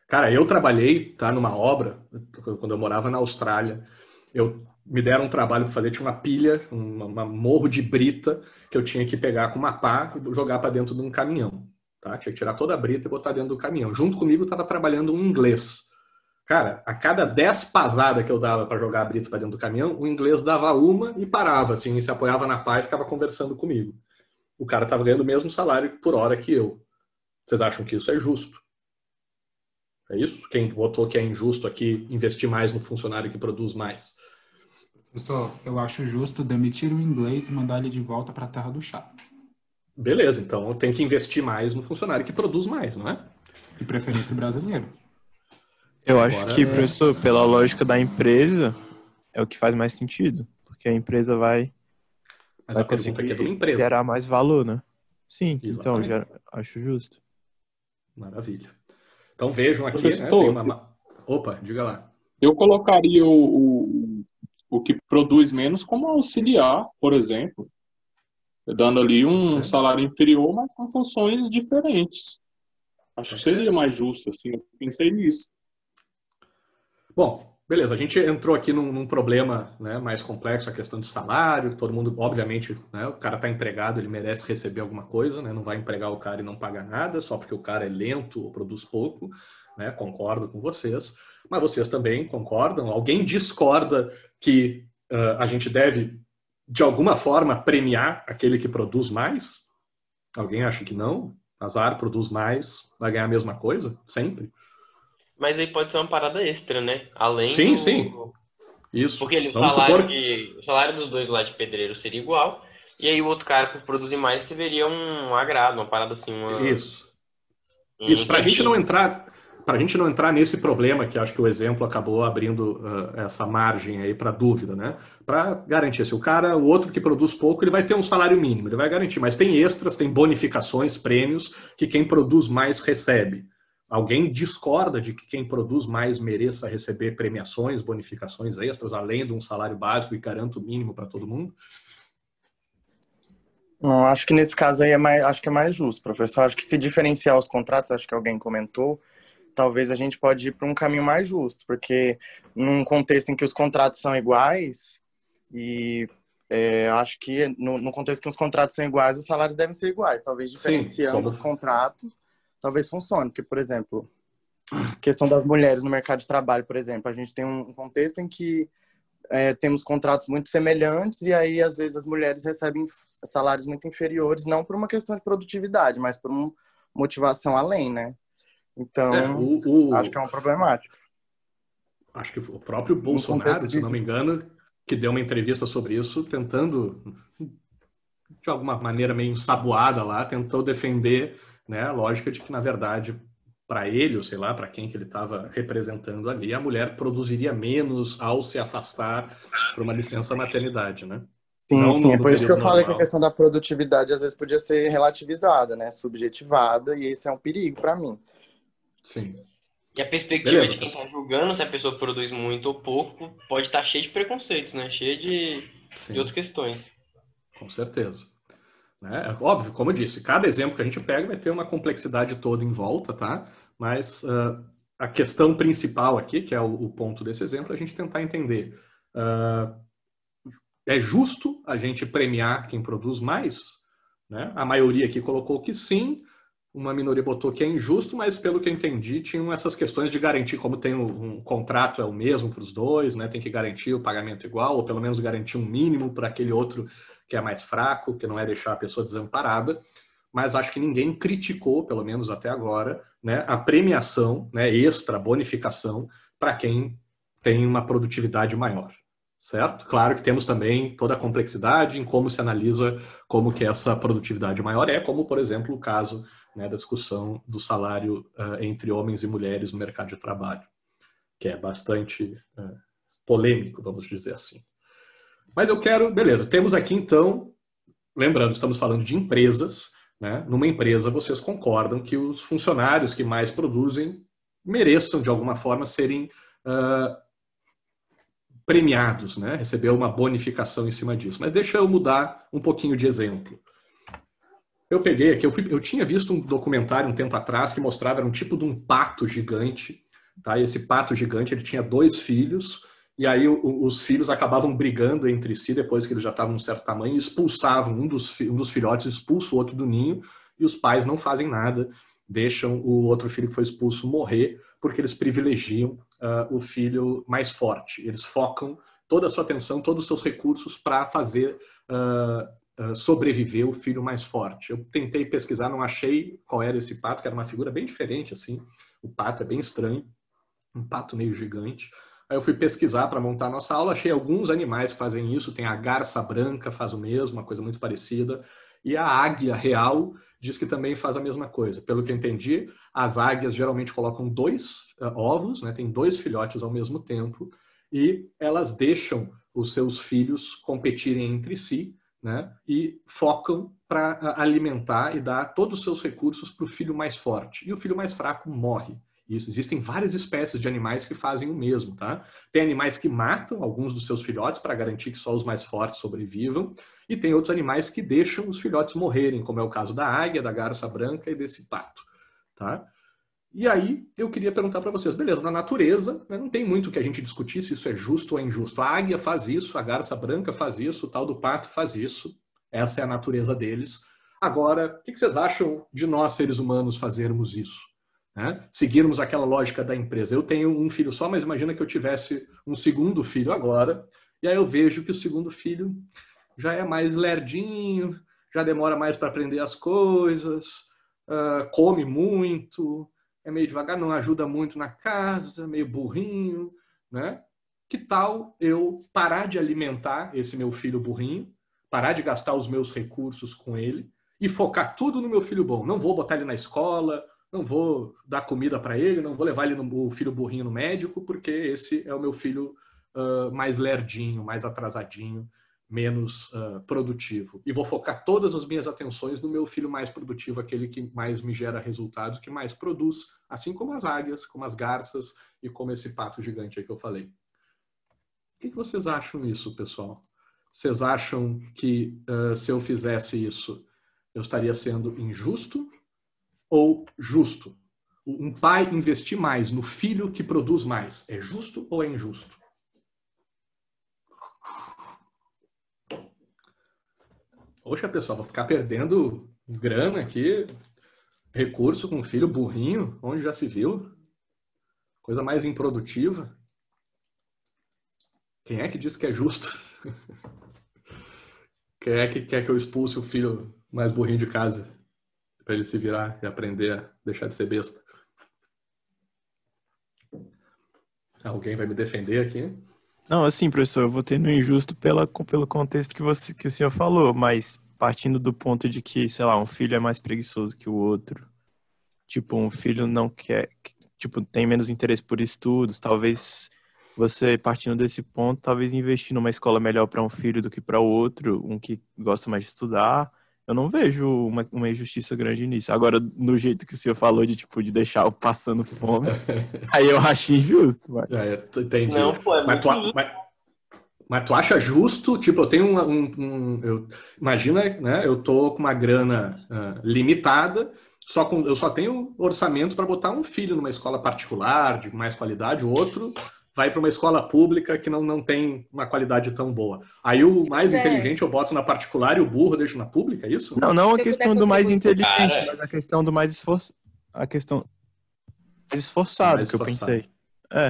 Cara, eu trabalhei, numa obra, quando eu morava na Austrália. Me deram um trabalho para fazer, tinha uma pilha, um morro de brita, que eu tinha que pegar com uma pá e jogar para dentro de um caminhão. Tá? Tinha que tirar toda a brita e botar dentro do caminhão. Junto comigo estava trabalhando um inglês. Cara, a cada 10 pasadas que eu dava para jogar a brita para dentro do caminhão, o inglês dava uma e parava, assim, se apoiava na pá e ficava conversando comigo. O cara estava ganhando o mesmo salário por hora que eu. Vocês acham que isso é justo? É isso? Quem votou que é injusto aqui investir mais no funcionário que produz mais? Professor, eu acho justo demitir o inglês e mandar ele de volta para a terra do chá. Beleza, então tem que investir mais no funcionário que produz mais, não é? De preferência brasileiro. Eu acho que, professor, pela lógica da empresa, é o que faz mais sentido. Porque a empresa vai conseguir gerar mais valor, né? Sim, exatamente. Então já acho justo. Maravilha. Então vejam aqui, professor, né? Opa, diga lá. Eu colocaria o que produz menos como auxiliar, por exemplo, dando ali um salário inferior, mas com funções diferentes. Acho que seria mais justo, assim, eu pensei nisso. Bom, beleza, a gente entrou aqui num problema, né, mais complexo, a questão de salário, todo mundo, obviamente, né, o cara está empregado, ele merece receber alguma coisa, né, não vai empregar o cara e não pagar nada, só porque o cara é lento ou produz pouco, né, concordo com vocês, mas vocês também concordam? Alguém discorda que a gente deve, de alguma forma, premiar aquele que produz mais? Alguém acha que não? Azar, produz mais, vai ganhar a mesma coisa? Sempre? Mas aí pode ser uma parada extra, né? Além Sim, do... sim. Isso. Porque o Vamos salário, supor... o salário dos dois lá de pedreiro seria igual, e aí o outro cara, por produzir mais, você veria um agrado, uma parada assim, Isso. um Isso, para a gente não incentivo. entrar... Para a gente não entrar nesse problema, que acho que o exemplo acabou abrindo essa margem aí para dúvida, né? Para garantir, se o cara, o outro que produz pouco, ele vai ter um salário mínimo, ele vai garantir, mas tem extras, tem bonificações, prêmios que quem produz mais recebe. Alguém discorda de que quem produz mais mereça receber premiações, bonificações extras, além de um salário básico e garanta o mínimo para todo mundo? Não, acho que nesse caso aí acho que é mais justo, professor. Acho que se diferenciar os contratos, acho que alguém comentou, talvez a gente pode ir para um caminho mais justo, porque num contexto em que os contratos são iguais, e acho que no contexto que os contratos são iguais, os salários devem ser iguais. Talvez diferenciando os contratos, talvez funcione. Porque, por exemplo, questão das mulheres no mercado de trabalho, por exemplo, a gente tem um contexto em que temos contratos muito semelhantes e aí, às vezes, as mulheres recebem salários muito inferiores, não por uma questão de produtividade, mas por uma motivação além, né? Então, acho que é uma problemática. Acho que o próprio Bolsonaro, se não me engano, que deu uma entrevista sobre isso, tentando, de alguma maneira meio ensaboada lá, tentou defender, né, a lógica de que, na verdade, para ele, ou sei lá, para quem que ele estava representando ali, a mulher produziria menos ao se afastar por uma licença maternidade, né? Sim, sim, é por isso que eu falei que a questão da produtividade às vezes podia ser relativizada, né, subjetivada, e esse é um perigo para mim. Sim. E a perspectiva de quem está julgando se a pessoa produz muito ou pouco pode estar cheia de preconceitos, né? Cheia de outras questões. Com certeza. É óbvio, como eu disse, cada exemplo que a gente pega vai ter uma complexidade toda em volta, tá? Mas a questão principal aqui, que é o ponto desse exemplo, é a gente tentar entender. É justo a gente premiar quem produz mais? Né? A maioria aqui colocou que sim, uma minoria botou que é injusto, mas pelo que eu entendi, tinham essas questões de garantir, como tem um contrato é o mesmo para os dois, né? Tem que garantir o pagamento igual, ou pelo menos garantir um mínimo para aquele outro que é mais fraco, que não é deixar a pessoa desamparada. Mas acho que ninguém criticou, pelo menos até agora, né, a premiação, né, extra, bonificação, para quem tem uma produtividade maior. Certo? Claro que temos também toda a complexidade em como se analisa como que essa produtividade maior é, como, por exemplo, o caso, né, da discussão do salário entre homens e mulheres no mercado de trabalho, que é bastante polêmico, vamos dizer assim. Mas eu quero, beleza, temos aqui então, lembrando, estamos falando de empresas, né? Numa empresa vocês concordam que os funcionários que mais produzem mereçam, de alguma forma, serem premiados, né? Receber uma bonificação em cima disso. Mas deixa eu mudar um pouquinho de exemplo. Eu peguei aqui, eu tinha visto um documentário um tempo atrás que mostrava, era um tipo de um pato gigante, tá? E esse pato gigante, ele tinha 2 filhos, e aí os filhos acabavam brigando entre si, depois que eles já estavam um certo tamanho, e expulsavam, um dos filhotes expulsa o outro do ninho, e os pais não fazem nada, deixam o outro filho que foi expulso morrer, porque eles privilegiam o filho mais forte. Eles focam toda a sua atenção, todos os seus recursos para fazer sobreviver o filho mais forte. Eu tentei pesquisar, não achei qual era esse pato, que era uma figura bem diferente, assim. O pato é bem estranho, um pato meio gigante. Aí eu fui pesquisar para montar a nossa aula, achei alguns animais que fazem isso, tem a garça branca, faz o mesmo, uma coisa muito parecida, e a águia real diz que também faz a mesma coisa. Pelo que eu entendi, as águias geralmente colocam 2 ovos, né, tem 2 filhotes ao mesmo tempo, e elas deixam os seus filhos competirem entre si, né, e focam para alimentar e dar todos os seus recursos para o filho mais forte. E o filho mais fraco morre. Isso, existem várias espécies de animais que fazem o mesmo, tá? Tem animais que matam alguns dos seus filhotes para garantir que só os mais fortes sobrevivam, e tem outros animais que deixam os filhotes morrerem, como é o caso da águia, da garça branca e desse pato, tá? E aí, eu queria perguntar para vocês, beleza, na natureza, né, não tem muito que a gente discutir se isso é justo ou é injusto. A águia faz isso, a garça branca faz isso, o tal do pato faz isso. Essa é a natureza deles. Agora, o que vocês acham de nós, seres humanos, fazermos isso? Né? Seguirmos aquela lógica da empresa. Eu tenho um filho só, mas imagina que eu tivesse um segundo filho agora, e aí eu vejo que o segundo filho já é mais lerdinho, já demora mais para aprender as coisas, come muito, é meio devagar, não ajuda muito na casa, meio burrinho, né? Que tal eu parar de alimentar esse meu filho burrinho, parar de gastar os meus recursos com ele e focar tudo no meu filho bom? Não vou botar ele na escola, não vou dar comida para ele, não vou levar ele o filho burrinho no médico, porque esse é o meu filho mais lerdinho, mais atrasadinho, menos produtivo. E vou focar todas as minhas atenções no meu filho mais produtivo, aquele que mais me gera resultados, que mais produz, assim como as águias, como as garças e como esse pato gigante aí que eu falei. O que vocês acham disso, pessoal? Vocês acham que se eu fizesse isso, eu estaria sendo injusto ou justo? Um pai investir mais no filho que produz mais, é justo ou é injusto? Poxa, pessoal, vou ficar perdendo grana aqui, recurso com um filho burrinho, onde já se viu? Coisa mais improdutiva. Quem é que diz que é justo? Quem é que quer que eu expulse o filho mais burrinho de casa para ele se virar e aprender a deixar de ser besta? Alguém vai me defender aqui? Não, assim, professor, eu votei no injusto pelo contexto que o senhor falou, mas partindo do ponto de que, sei lá, um filho é mais preguiçoso que o outro, tipo, um filho não quer, tipo, tem menos interesse por estudos, talvez você, partindo desse ponto, talvez investir numa escola melhor para um filho do que para o outro, um que gosta mais de estudar. Eu não vejo uma injustiça grande nisso. Agora, no jeito que o senhor falou de, tipo, de deixar o passando fome, aí eu acho injusto. Mas... entendi. Não, pô, mas tu acha justo? Tipo, eu tenho imagina, né? Eu tô com uma grana limitada, eu só tenho orçamento para botar um filho numa escola particular, de mais qualidade, o outro vai para uma escola pública que não tem uma qualidade tão boa. Aí o mais inteligente eu boto na particular e o burro eu deixo na pública, é isso? Não a questão do mais inteligente, mas a questão do mais esforçado que eu pensei.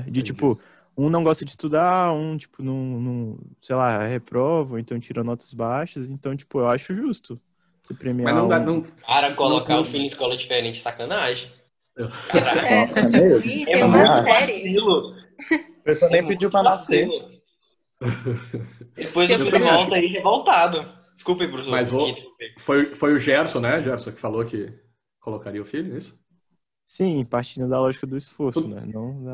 De tipo, um não gosta de estudar, um tipo não sei lá, reprova, ou então tira notas baixas, então tipo, eu acho justo você premiar. Mas não dá, Cara, colocar o filho em escola diferente, sacanagem. Nossa, mesmo? Tem uma série. A pessoa nem pediu pra nascer. Depois eu fui volta aí revoltado. Desculpa aí, professor. Mas foi o Gerson, né, Gerson, que falou que colocaria o filho, é isso? Sim, partindo da lógica do esforço, né?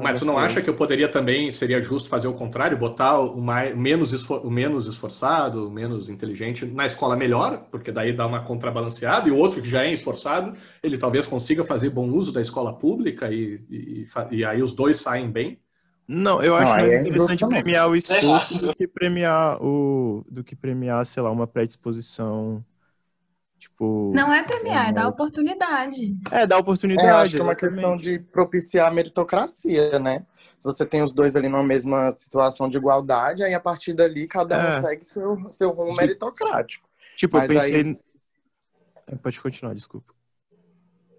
Mas tu não acha que eu poderia também, seria justo fazer o contrário, botar o menos esforçado, o menos inteligente na escola melhor, porque daí dá uma contrabalanceada, e o outro que já é esforçado, ele talvez consiga fazer bom uso da escola pública e aí os dois saem bem? Não, eu acho mais interessante premiar o esforço do que premiar, sei lá, uma predisposição. Tipo, não é premiar, é dar oportunidade. Dar oportunidade. Acho que é uma questão de propiciar a meritocracia, né? Se você tem os dois ali numa mesma situação de igualdade, aí a partir dali cada um segue seu rumo meritocrático. Tipo, mas eu pensei... Aí... Pode continuar, desculpa.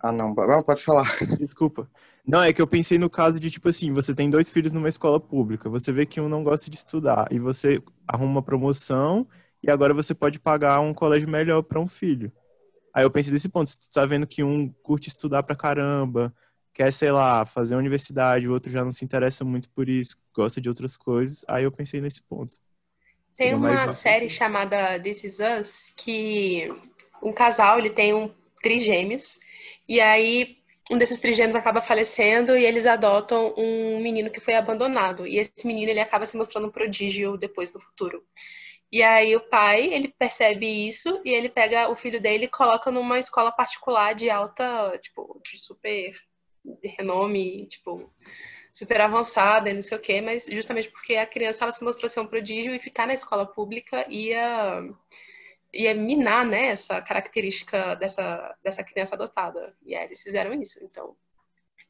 Não, pode falar. Desculpa. Não, é que eu pensei no caso de, tipo assim, você tem 2 filhos numa escola pública, você vê que um não gosta de estudar, e você arruma uma promoção, e agora você pode pagar um colégio melhor para um filho. Aí eu pensei desse ponto, você tá vendo que um curte estudar pra caramba, quer, sei lá, fazer a universidade, o outro já não se interessa muito por isso, gosta de outras coisas, aí eu pensei nesse ponto. Tem uma série chamada This Is Us, que um casal, ele tem trigêmeos, e aí um desses trigêmeos acaba falecendo e eles adotam um menino que foi abandonado. E esse menino, ele acaba se mostrando um prodígio depois no futuro. E aí o pai, ele percebe isso e ele pega o filho dele e coloca numa escola particular de alta, tipo, de super renome, tipo, super avançada e não sei o quê, mas justamente porque a criança, ela se mostrou ser um prodígio e ficar na escola pública ia minar, né, essa característica dessa criança adotada. E aí eles fizeram isso, então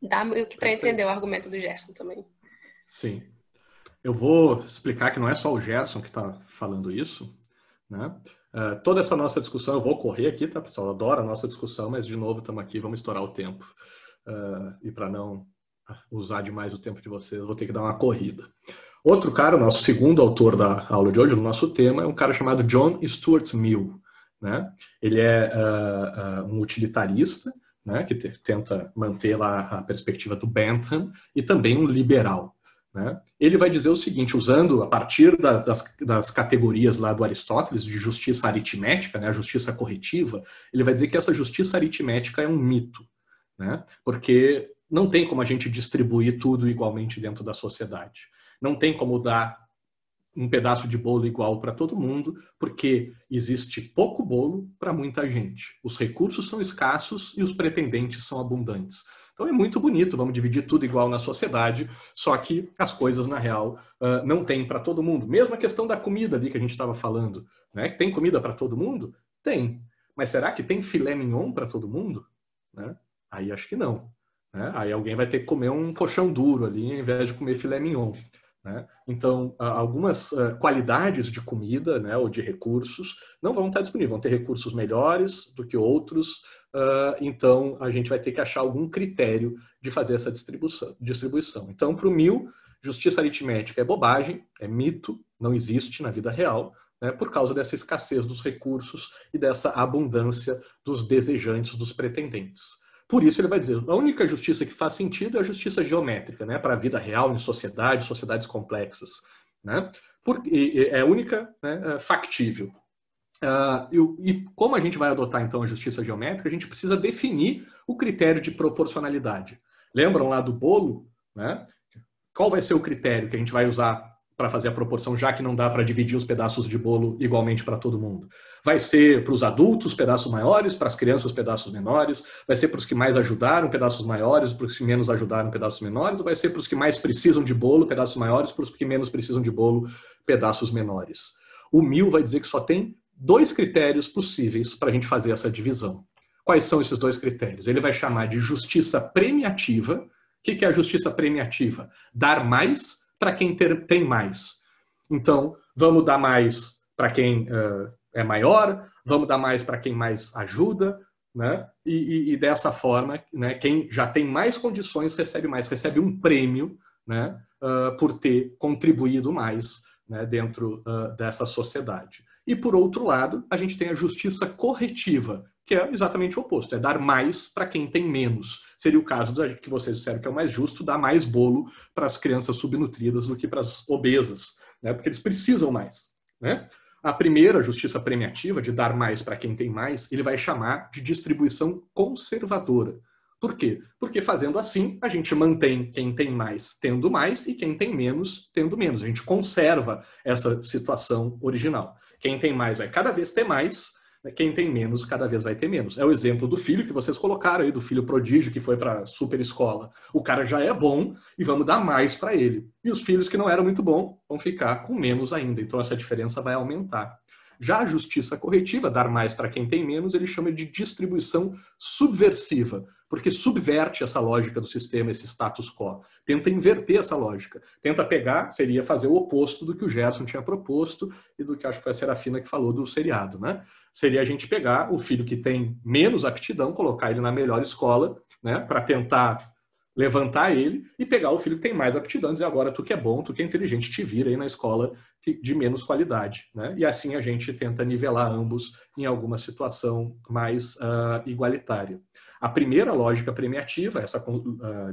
Dá meio que para Perfeito. entender o argumento do Gerson também. Sim. Eu vou explicar que não é só o Gerson que está falando isso, né? Toda essa nossa discussão, eu vou correr aqui, tá, pessoal? Eu adoro a nossa discussão, mas, de novo, estamos aqui, vamos estourar o tempo. E para não usar demais o tempo de vocês, eu vou ter que dar uma corrida. Outro cara, o nosso segundo autor da aula de hoje, do nosso tema, é um cara chamado John Stuart Mill, né? Ele é um utilitarista, né, que tenta manter lá a perspectiva do Bentham, e também um liberal, né? Ele vai dizer o seguinte, usando a partir das categorias lá do Aristóteles, de justiça aritmética, né, a justiça corretiva, ele vai dizer que essa justiça aritmética é um mito, né? Porque não tem como a gente distribuir tudo igualmente dentro da sociedade. Não tem como dar um pedaço de bolo igual para todo mundo, porque existe pouco bolo para muita gente. Os recursos são escassos e os pretendentes são abundantes. Então é muito bonito, vamos dividir tudo igual na sociedade, só que as coisas, na real, não tem para todo mundo. Mesmo a questão da comida ali que a gente estava falando, né? Tem comida para todo mundo? Tem. Mas será que tem filé mignon para todo mundo? Né? Aí acho que não. Né? Aí alguém vai ter que comer um colchão duro ali, ao invés de comer filé mignon. Né? Então, algumas qualidades de comida, né, ou de recursos não vão estar disponíveis, vão ter recursos melhores do que outros, então a gente vai ter que achar algum critério de fazer essa distribuição. Então, para o Mill, justiça aritmética é bobagem, é mito, não existe na vida real, né, por causa dessa escassez dos recursos e dessa abundância dos desejantes, dos pretendentes. Por isso ele vai dizer, a única justiça que faz sentido é a justiça geométrica, né, para a vida real, em sociedade, sociedades complexas. Né? É a única, né, factível. E como a gente vai adotar, então, a justiça geométrica, a gente precisa definir o critério de proporcionalidade. Lembram lá do bolo? Né? Qual vai ser o critério que a gente vai usar para fazer a proporção, já que não dá para dividir os pedaços de bolo igualmente para todo mundo? Vai ser para os adultos pedaços maiores, para as crianças pedaços menores? Vai ser para os que mais ajudaram pedaços maiores, para os que menos ajudaram pedaços menores? Ou vai ser para os que mais precisam de bolo pedaços maiores, para os que menos precisam de bolo pedaços menores? O Mill vai dizer que só tem 2 critérios possíveis para a gente fazer essa divisão. Quais são esses 2 critérios? Ele vai chamar de justiça premiativa. O que é a justiça premiativa? Dar mais para quem tem mais. Então, vamos dar mais para quem é maior, vamos dar mais para quem mais ajuda, né? E dessa forma, né, quem já tem mais condições recebe mais, recebe um prêmio, né, por ter contribuído mais, né, dentro dessa sociedade. E, por outro lado, a gente tem a justiça corretiva, que é exatamente o oposto, é dar mais para quem tem menos. Seria o caso que vocês disseram que é o mais justo, dar mais bolo para as crianças subnutridas do que para as obesas, né? Porque eles precisam mais. Né? A primeira justiça premiativa, de dar mais para quem tem mais, ele vai chamar de distribuição conservadora. Por quê? Porque fazendo assim, a gente mantém quem tem mais tendo mais e quem tem menos tendo menos. A gente conserva essa situação original. Quem tem mais vai cada vez ter mais, quem tem menos cada vez vai ter menos. É o exemplo do filho que vocês colocaram aí, do filho prodígio que foi para a super escola. O cara já é bom e vamos dar mais para ele. E os filhos que não eram muito bons vão ficar com menos ainda. Então essa diferença vai aumentar. Já a justiça corretiva, dar mais para quem tem menos, ele chama de distribuição subversiva, porque subverte essa lógica do sistema, esse status quo. Tenta inverter essa lógica. Tenta pegar, seria fazer o oposto do que o Gerson tinha proposto e do que acho que foi a Serafina que falou do seriado, né? Seria a gente pegar o filho que tem menos aptidão, colocar ele na melhor escola, né, para tentar levantar ele, e pegar o filho que tem mais aptidão e dizer, agora tu que é bom, tu que é inteligente, te vira aí na escola de menos qualidade. Né? E assim a gente tenta nivelar ambos em alguma situação mais igualitária. A primeira lógica premiativa, essa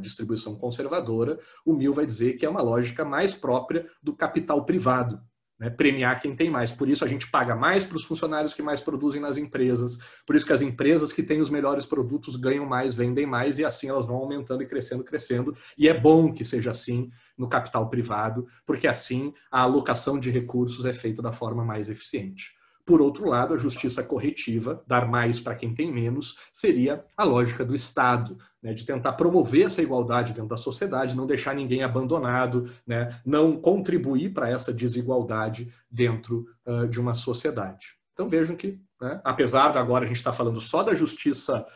distribuição conservadora, o Mill vai dizer que é uma lógica mais própria do capital privado. Né, premiar quem tem mais. Por isso a gente paga mais para os funcionários que mais produzem nas empresas, por isso que as empresas que têm os melhores produtos ganham mais, vendem mais, e assim elas vão aumentando e crescendo, crescendo. E é bom que seja assim no capital privado, porque assim a alocação de recursos é feita da forma mais eficiente. Por outro lado, a justiça corretiva, dar mais para quem tem menos, seria a lógica do Estado, né, de tentar promover essa igualdade dentro da sociedade, não deixar ninguém abandonado, né, não contribuir para essa desigualdade dentro de uma sociedade. Então vejam que, né, apesar de agora a gente estar falando só da justiça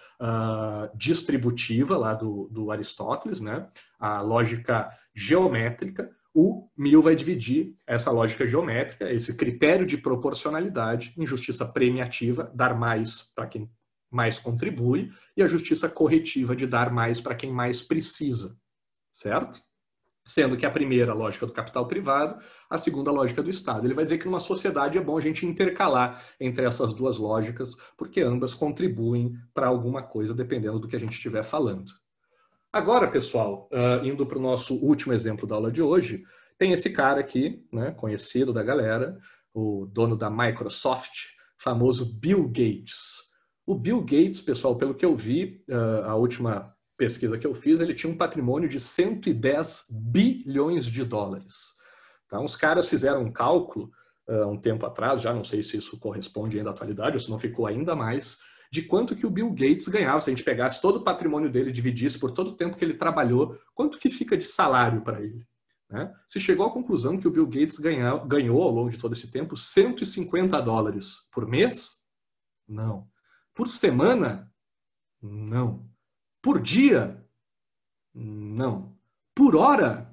distributiva lá do Aristóteles, né, a lógica geométrica, o Mill vai dividir essa lógica geométrica, esse critério de proporcionalidade, em justiça premiativa, dar mais para quem mais contribui, e a justiça corretiva de dar mais para quem mais precisa, certo? Sendo que a primeira lógica do capital privado, a segunda lógica do Estado. Ele vai dizer que numa sociedade é bom a gente intercalar entre essas duas lógicas, porque ambas contribuem para alguma coisa, dependendo do que a gente estiver falando. Agora, pessoal, indo para o nosso último exemplo da aula de hoje, tem esse cara aqui, né, conhecido da galera, o dono da Microsoft, famoso Bill Gates. O Bill Gates, pessoal, pelo que eu vi, a última pesquisa que eu fiz, ele tinha um patrimônio de 110 bilhões de dólares. Então, os caras fizeram um cálculo um tempo atrás, já não sei se isso corresponde ainda à atualidade, ou se não ficou ainda mais, de quanto que o Bill Gates ganhava. Se a gente pegasse todo o patrimônio dele e dividisse por todo o tempo que ele trabalhou, quanto que fica de salário para ele? Né? Se chegou à conclusão que o Bill Gates ganhou ao longo de todo esse tempo 150 dólares por mês? Não. Por semana? Não. Por dia? Não. Por hora?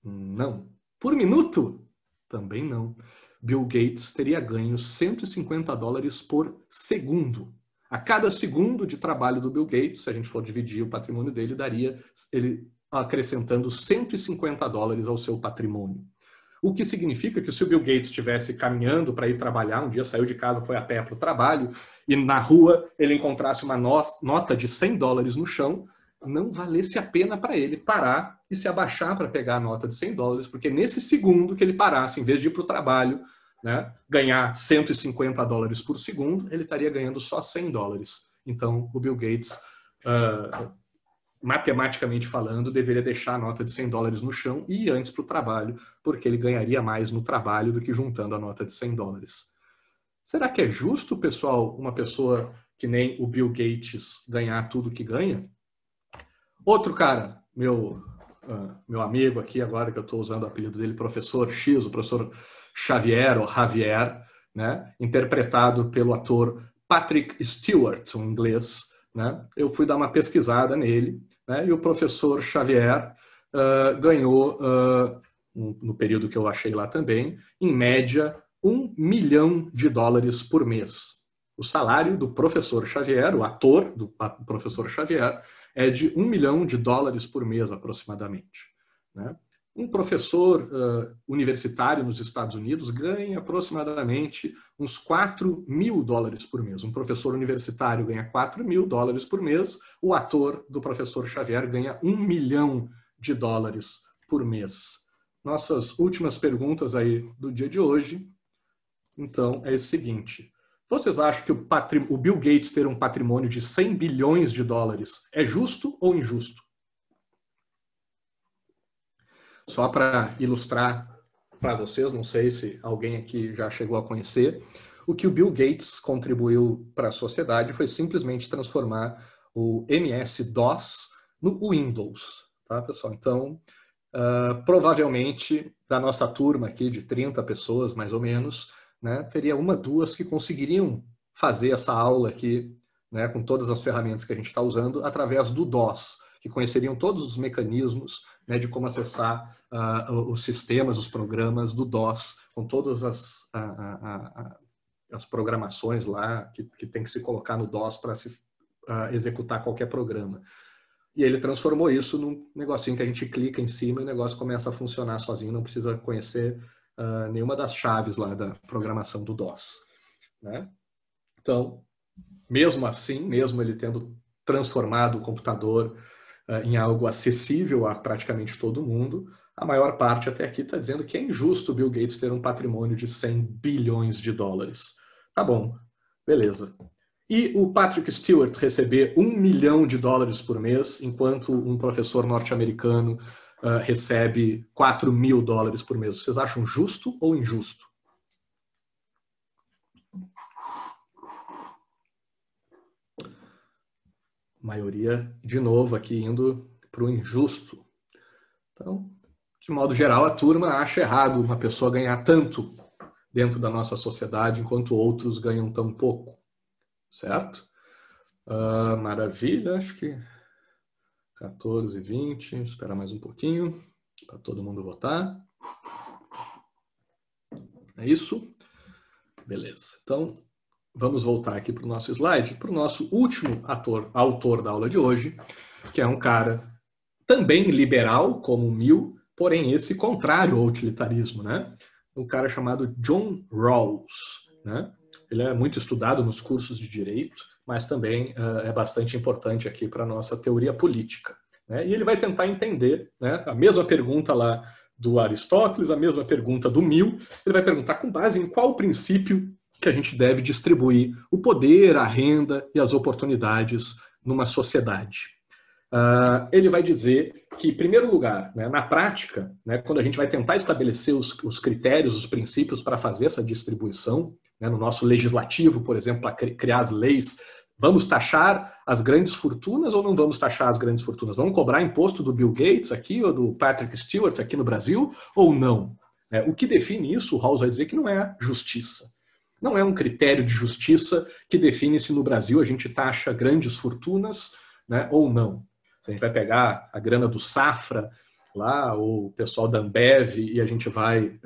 Não. Por minuto? Também não. Bill Gates teria ganho 150 dólares por segundo. A cada segundo de trabalho do Bill Gates, se a gente for dividir o patrimônio dele, daria ele acrescentando 150 dólares ao seu patrimônio. O que significa que se o Bill Gates estivesse caminhando para ir trabalhar, um dia saiu de casa, foi a pé para o trabalho, e na rua ele encontrasse uma nota de 100 dólares no chão, não valesse a pena para ele parar e se abaixar para pegar a nota de 100 dólares, porque nesse segundo que ele parasse, em vez de ir para o trabalho, né, ganhar 150 dólares por segundo, ele estaria ganhando só 100 dólares. Então, o Bill Gates, matematicamente falando, deveria deixar a nota de 100 dólares no chão e ir antes para o trabalho, porque ele ganharia mais no trabalho do que juntando a nota de 100 dólares. Será que é justo, pessoal, uma pessoa que nem o Bill Gates ganhar tudo que ganha? Outro cara, meu amigo aqui, agora que eu estou usando o apelido dele, professor X, o professor Xavier, ou Javier, né, interpretado pelo ator Patrick Stewart, um inglês, né, eu fui dar uma pesquisada nele, né, e o professor Xavier ganhou, no período que eu achei lá também, em média, 1 milhão de dólares por mês. O salário do professor Xavier, o ator do professor Xavier, é de 1 milhão de dólares por mês, aproximadamente. Né? Um professor universitário nos Estados Unidos ganha aproximadamente uns 4 mil dólares por mês. Um professor universitário ganha 4 mil dólares por mês. O ator do professor Xavier ganha 1 milhão de dólares por mês. Nossas últimas perguntas aí do dia de hoje, então, é o seguinte. Vocês acham que o Bill Gates ter um patrimônio de 100 bilhões de dólares é justo ou injusto? Só para ilustrar para vocês, não sei se alguém aqui já chegou a conhecer, o que o Bill Gates contribuiu para a sociedade foi simplesmente transformar o MS-DOS no Windows, tá, pessoal? Então, provavelmente, da nossa turma aqui de 30 pessoas, mais ou menos, né, teria uma, duas que conseguiriam fazer essa aula aqui, né, com todas as ferramentas que a gente está usando, através do DOS, que conheceriam todos os mecanismos, né, de como acessar os sistemas, os programas do DOS, com todas as programações lá que tem que se colocar no DOS para se executar qualquer programa. E ele transformou isso num negocinho que a gente clica em cima e o negócio começa a funcionar sozinho, não precisa conhecer nenhuma das chaves lá da programação do DOS. Né? Então, mesmo assim, mesmo ele tendo transformado o computador em algo acessível a praticamente todo mundo, a maior parte até aqui está dizendo que é injusto o Bill Gates ter um patrimônio de 100 bilhões de dólares. Tá bom, beleza. E o Patrick Stewart receber 1 milhão de dólares por mês, enquanto um professor norte-americano recebe 4 mil dólares por mês. Vocês acham justo ou injusto? Maioria, de novo, aqui indo para o injusto. Então, de modo geral, a turma acha errado uma pessoa ganhar tanto dentro da nossa sociedade, enquanto outros ganham tão pouco, certo? Maravilha, acho que 14h20, esperar mais um pouquinho para todo mundo votar. É isso? Beleza. Então, vamos voltar aqui para o nosso slide, para o nosso último autor da aula de hoje, que é um cara também liberal, como o Mill, porém esse contrário ao utilitarismo, né? Um cara chamado John Rawls, né? Ele é muito estudado nos cursos de direito, mas também é bastante importante aqui para a nossa teoria política, né? E ele vai tentar entender, né, a mesma pergunta lá do Aristóteles, a mesma pergunta do Mill. Ele vai perguntar com base em qual princípio que a gente deve distribuir o poder, a renda e as oportunidades numa sociedade. Ele vai dizer que, em primeiro lugar, né, na prática, né, quando a gente vai tentar estabelecer os critérios, os princípios para fazer essa distribuição, né, no nosso legislativo, por exemplo, para criar as leis, vamos taxar as grandes fortunas ou não vamos taxar as grandes fortunas? Vamos cobrar imposto do Bill Gates aqui ou do Patrick Stewart aqui no Brasil ou não? O que define isso, o Rawls vai dizer que não é justiça. Não é um critério de justiça que define se no Brasil a gente taxa grandes fortunas, né, ou não. Se a gente vai pegar a grana do Safra lá, ou o pessoal da Ambev, e a gente vai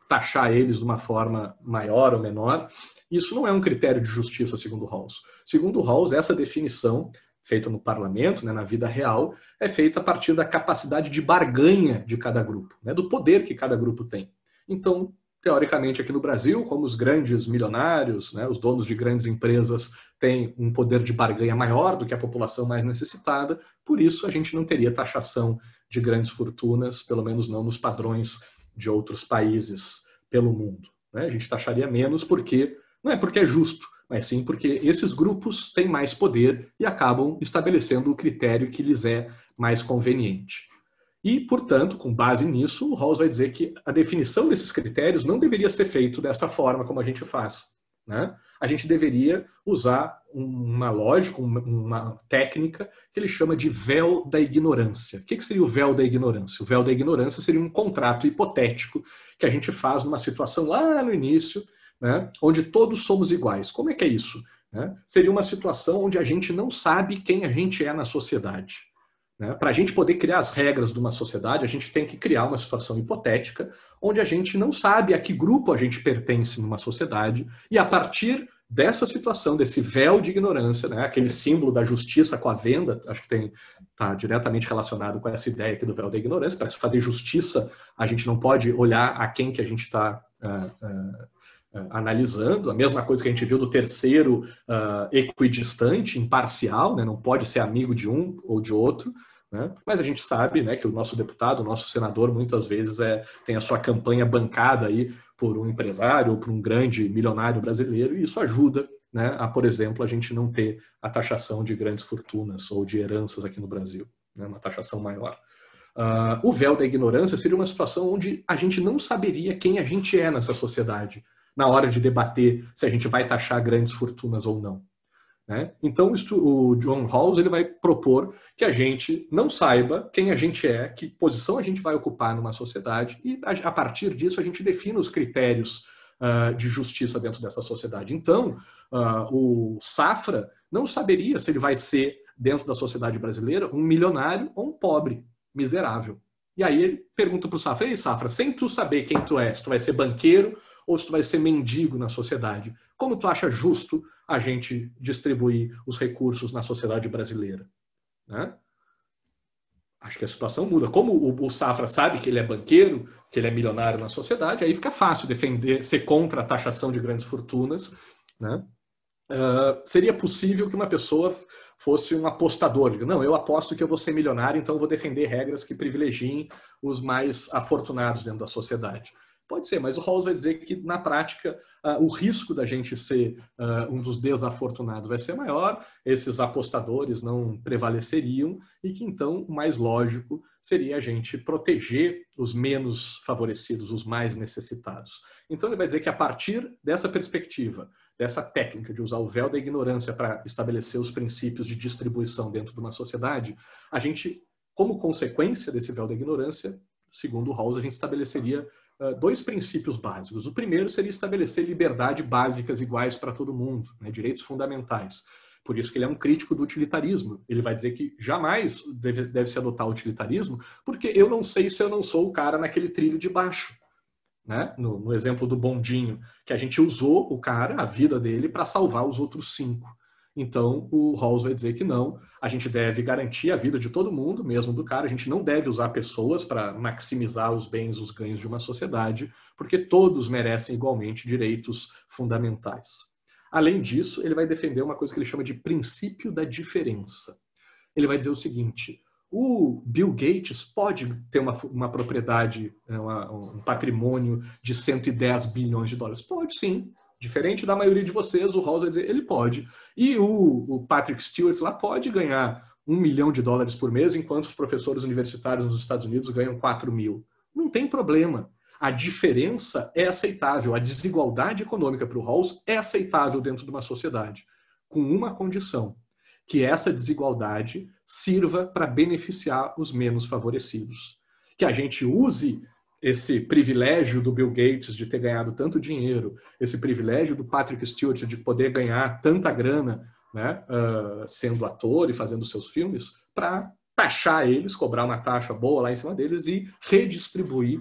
taxar eles de uma forma maior ou menor, isso não é um critério de justiça, segundo Rawls. Segundo Rawls, essa definição, feita no parlamento, né, na vida real, é feita a partir da capacidade de barganha de cada grupo, né, do poder que cada grupo tem. Então, teoricamente, aqui no Brasil, como os grandes milionários, né, os donos de grandes empresas têm um poder de barganha maior do que a população mais necessitada, por isso a gente não teria taxação de grandes fortunas, pelo menos não nos padrões de outros países pelo mundo, né? A gente taxaria menos porque, não é porque é justo, mas sim porque esses grupos têm mais poder e acabam estabelecendo o critério que lhes é mais conveniente. E, portanto, com base nisso, o Rawls vai dizer que a definição desses critérios não deveria ser feito dessa forma como a gente faz, né? A gente deveria usar uma lógica, uma técnica que ele chama de véu da ignorância. O que seria o véu da ignorância? O véu da ignorância seria um contrato hipotético que a gente faz numa situação lá no início, né, onde todos somos iguais. Como é que é isso? Né? Seria uma situação onde a gente não sabe quem a gente é na sociedade. Né? Para a gente poder criar as regras de uma sociedade, a gente tem que criar uma situação hipotética onde a gente não sabe a que grupo a gente pertence numa sociedade e a partir dessa situação, desse véu de ignorância, né, aquele símbolo da justiça com a venda, acho que está diretamente relacionado com essa ideia aqui do véu da ignorância. Para se fazer justiça, a gente não pode olhar a quem que a gente está analisando, a mesma coisa que a gente viu do terceiro equidistante, imparcial, né, não pode ser amigo de um ou de outro, né, mas a gente sabe, né, que o nosso deputado, o nosso senador, muitas vezes tem a sua campanha bancada aí por um empresário ou por um grande milionário brasileiro, e isso ajuda, né, a, por exemplo, a gente não ter a taxação de grandes fortunas ou de heranças aqui no Brasil, né, uma taxação maior. O véu da ignorância seria uma situação onde a gente não saberia quem a gente é nessa sociedade na hora de debater se a gente vai taxar grandes fortunas ou não. Né? Então, o John Rawls ele vai propor que a gente não saiba quem a gente é, que posição a gente vai ocupar numa sociedade e, a partir disso, a gente define os critérios de justiça dentro dessa sociedade. Então, o Safra não saberia se ele vai ser, dentro da sociedade brasileira, um milionário ou um pobre, miserável. E aí ele pergunta para o Safra: ei, Safra, sem tu saber quem tu é, se tu vai ser banqueiro ou se tu vai ser mendigo na sociedade, como tu acha justo a gente distribuir os recursos na sociedade brasileira? Né? Acho que a situação muda. Como o Safra sabe que ele é banqueiro, que ele é milionário na sociedade, aí fica fácil defender, ser contra a taxação de grandes fortunas. Né? Seria possível que uma pessoa fosse um apostador. Não, eu aposto que eu vou ser milionário, então eu vou defender regras que privilegiem os mais afortunados dentro da sociedade. Pode ser, mas o Rawls vai dizer que, na prática, o risco da gente ser um dos desafortunados vai ser maior, esses apostadores não prevaleceriam e que, então, o mais lógico seria a gente proteger os menos favorecidos, os mais necessitados. Então, ele vai dizer que, a partir dessa perspectiva, dessa técnica de usar o véu da ignorância para estabelecer os princípios de distribuição dentro de uma sociedade, a gente, como consequência desse véu da ignorância, segundo o Rawls, a gente estabeleceria dois princípios básicos. O primeiro seria estabelecer liberdade básicas iguais para todo mundo, né, direitos fundamentais. Por isso que ele é um crítico do utilitarismo. Ele vai dizer que jamais deve-se adotar o utilitarismo, porque eu não sei se eu não sou o cara naquele trilho de baixo. Né? No exemplo do bondinho, que a gente usou o cara, a vida dele, para salvar os outros 5. Então, o Rawls vai dizer que não, a gente deve garantir a vida de todo mundo, mesmo do cara, a gente não deve usar pessoas para maximizar os bens, os ganhos de uma sociedade, porque todos merecem igualmente direitos fundamentais. Além disso, ele vai defender uma coisa que ele chama de princípio da diferença. Ele vai dizer o seguinte: o Bill Gates pode ter uma propriedade, um patrimônio de 110 bilhões de dólares? Pode sim. Diferente da maioria de vocês, o Rawls vai dizer, ele pode. E o Patrick Stewart lá pode ganhar $1 milhão por mês, enquanto os professores universitários nos Estados Unidos ganham 4 mil. Não tem problema. A diferença é aceitável. A desigualdade econômica para o Rawls é aceitável dentro de uma sociedade, com uma condição: que essa desigualdade sirva para beneficiar os menos favorecidos. Que a gente use esse privilégio do Bill Gates de ter ganhado tanto dinheiro, esse privilégio do Patrick Stewart de poder ganhar tanta grana, né, sendo ator e fazendo seus filmes, para taxar eles, cobrar uma taxa boa lá em cima deles e redistribuir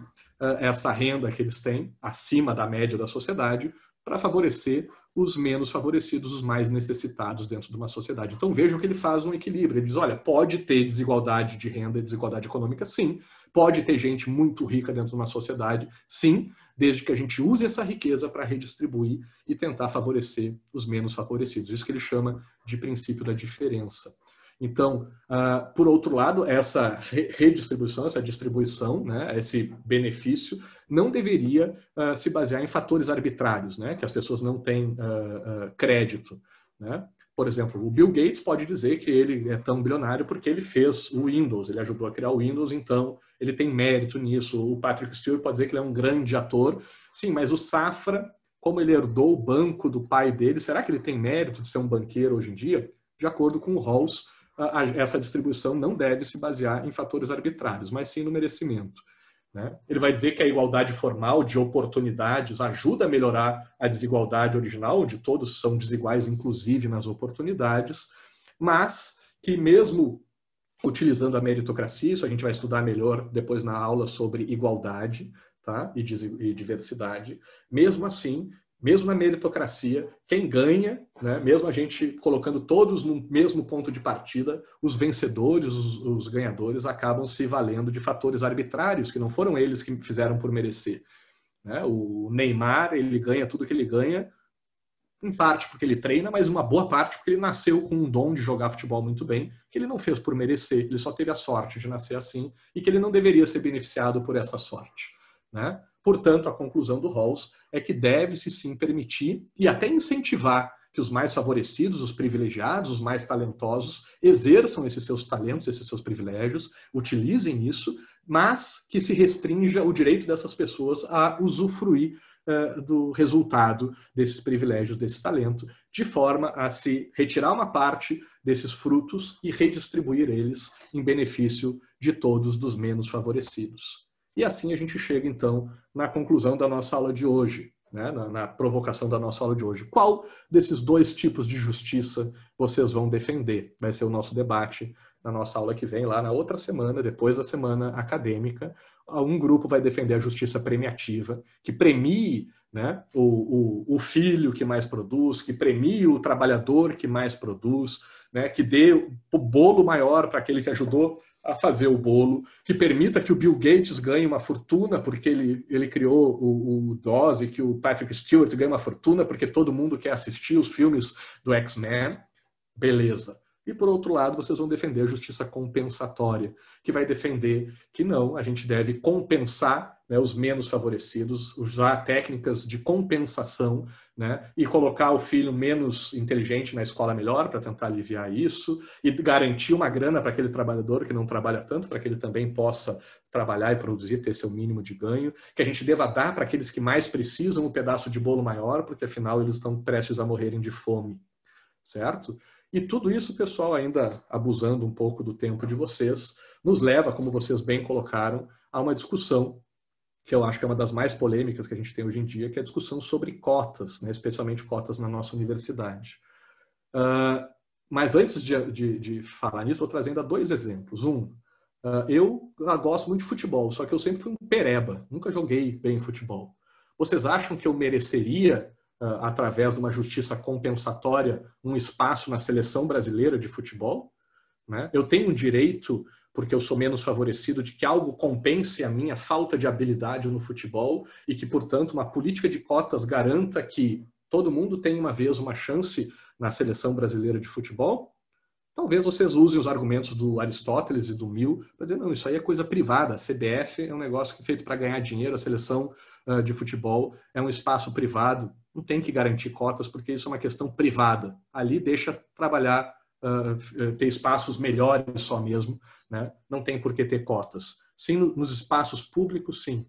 essa renda que eles têm acima da média da sociedade para favorecer os menos favorecidos, os mais necessitados dentro de uma sociedade. Então vejam que ele faz um equilíbrio. Ele diz, olha, pode ter desigualdade de renda e desigualdade econômica, sim. Pode ter gente muito rica dentro de uma sociedade, sim, desde que a gente use essa riqueza para redistribuir e tentar favorecer os menos favorecidos. Isso que ele chama de princípio da diferença. Então, por outro lado, essa redistribuição, essa distribuição, né, esse benefício, não deveria se basear em fatores arbitrários, né, que as pessoas não têm crédito. Né? Por exemplo, o Bill Gates pode dizer que ele é tão bilionário porque ele fez o Windows, ele ajudou a criar o Windows, então ele tem mérito nisso. O Patrick Stewart pode dizer que ele é um grande ator. Sim, mas o Safra, como ele herdou o banco do pai dele, será que ele tem mérito de ser um banqueiro hoje em dia? De acordo com o Rawls, essa distribuição não deve se basear em fatores arbitrários, mas sim no merecimento. Né? Ele vai dizer que a igualdade formal de oportunidades ajuda a melhorar a desigualdade original, onde todos são desiguais, inclusive nas oportunidades, mas que mesmo utilizando a meritocracia, isso a gente vai estudar melhor depois na aula sobre igualdade, tá? e diversidade, mesmo assim, mesmo na meritocracia, quem ganha, né, mesmo a gente colocando todos no mesmo ponto de partida, os vencedores, os ganhadores, acabam se valendo de fatores arbitrários, que não foram eles que fizeram por merecer. Né? O Neymar, ele ganha tudo que ele ganha, em parte porque ele treina, mas uma boa parte porque ele nasceu com um dom de jogar futebol muito bem, que ele não fez por merecer, ele só teve a sorte de nascer assim, e que ele não deveria ser beneficiado por essa sorte. Né? Portanto, a conclusão do Rawls é que deve-se sim permitir e até incentivar que os mais favorecidos, os privilegiados, os mais talentosos, exerçam esses seus talentos, esses seus privilégios, utilizem isso, mas que se restrinja o direito dessas pessoas a usufruir do resultado desses privilégios, desse talento, de forma a se retirar uma parte desses frutos e redistribuir eles em benefício de todos dos menos favorecidos. E assim a gente chega, então, na conclusão da nossa aula de hoje, né? na provocação da nossa aula de hoje. Qual desses dois tipos de justiça vocês vão defender? Vai ser o nosso debate na nossa aula que vem, lá na outra semana, depois da semana acadêmica. Um grupo vai defender a justiça premiativa, que premie, né, o filho que mais produz, que premie o trabalhador que mais produz, né, que dê o bolo maior para aquele que ajudou a fazer o bolo, que permita que o Bill Gates ganhe uma fortuna porque ele criou o DOS, e que o Patrick Stewart ganhe uma fortuna porque todo mundo quer assistir os filmes do X-Men. Beleza. E, por outro lado, vocês vão defender a justiça compensatória, que vai defender que não, a gente deve compensar, né, os menos favorecidos, usar técnicas de compensação, né, e colocar o filho menos inteligente na escola melhor para tentar aliviar isso, e garantir uma grana para aquele trabalhador que não trabalha tanto, para que ele também possa trabalhar e produzir, ter seu mínimo de ganho, que a gente deva dar para aqueles que mais precisam um pedaço de bolo maior, porque afinal eles estão prestes a morrerem de fome, certo? E tudo isso, pessoal, ainda abusando um pouco do tempo de vocês, nos leva, como vocês bem colocaram, a uma discussão que eu acho que é uma das mais polêmicas que a gente tem hoje em dia, que é a discussão sobre cotas, né, especialmente cotas na nossa universidade. Mas antes de falar nisso, vou trazer ainda 2 exemplos. Eu gosto muito de futebol, só que eu sempre fui um pereba, nunca joguei bem futebol. Vocês acham que eu mereceria, através de uma justiça compensatória, um espaço na seleção brasileira de futebol? Né? Eu tenho um direito, porque eu sou menos favorecido, de que algo compense a minha falta de habilidade no futebol e que, portanto, uma política de cotas garanta que todo mundo tenha uma vez uma chance na seleção brasileira de futebol? Talvez vocês usem os argumentos do Aristóteles e do Mill para dizer, não, isso aí é coisa privada, a CBF é um negócio feito para ganhar dinheiro, a seleção de futebol é um espaço privado, não tem que garantir cotas porque isso é uma questão privada. Ali deixa trabalhar, ter espaços melhores só mesmo, né? Não tem por que ter cotas. Sim, nos espaços públicos, sim.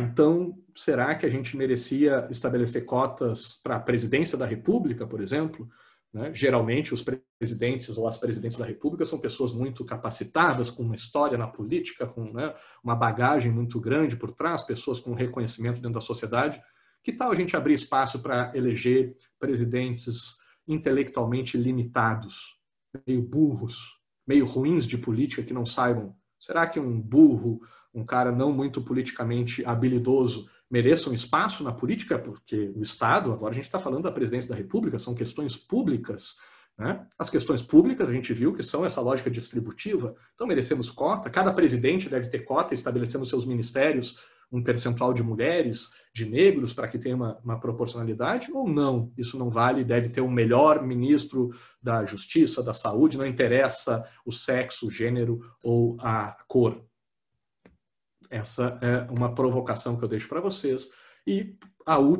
Então, será que a gente merecia estabelecer cotas para a presidência da República, por exemplo? Né? Geralmente, os presidentes ou as presidentes da República são pessoas muito capacitadas, com uma história na política, com, né, uma bagagem muito grande por trás, pessoas com reconhecimento dentro da sociedade. Que tal a gente abrir espaço para eleger presidentes intelectualmente limitados, meio burros, meio ruins de política, que não saibam? Será que um burro, um cara não muito politicamente habilidoso, mereça um espaço na política? Porque o Estado, agora a gente está falando da presidência da República, são questões públicas, né? As questões públicas a gente viu que são essa lógica distributiva, então merecemos cota, cada presidente deve ter cota, estabelecendo seus ministérios, um percentual de mulheres, de negros, para que tenha uma proporcionalidade, ou não? Isso não vale, deve ter um melhor ministro da Justiça, da Saúde, não interessa o sexo, o gênero ou a cor. Essa é uma provocação que eu deixo para vocês. E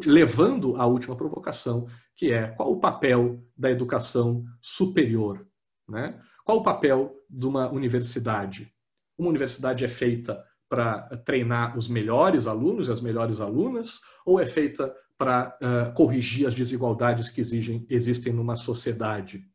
levando à última provocação, que é qual o papel da educação superior? Né? Qual o papel de uma universidade? Uma universidade é feita para treinar os melhores alunos e as melhores alunas, ou é feita para corrigir as desigualdades que existem numa sociedade?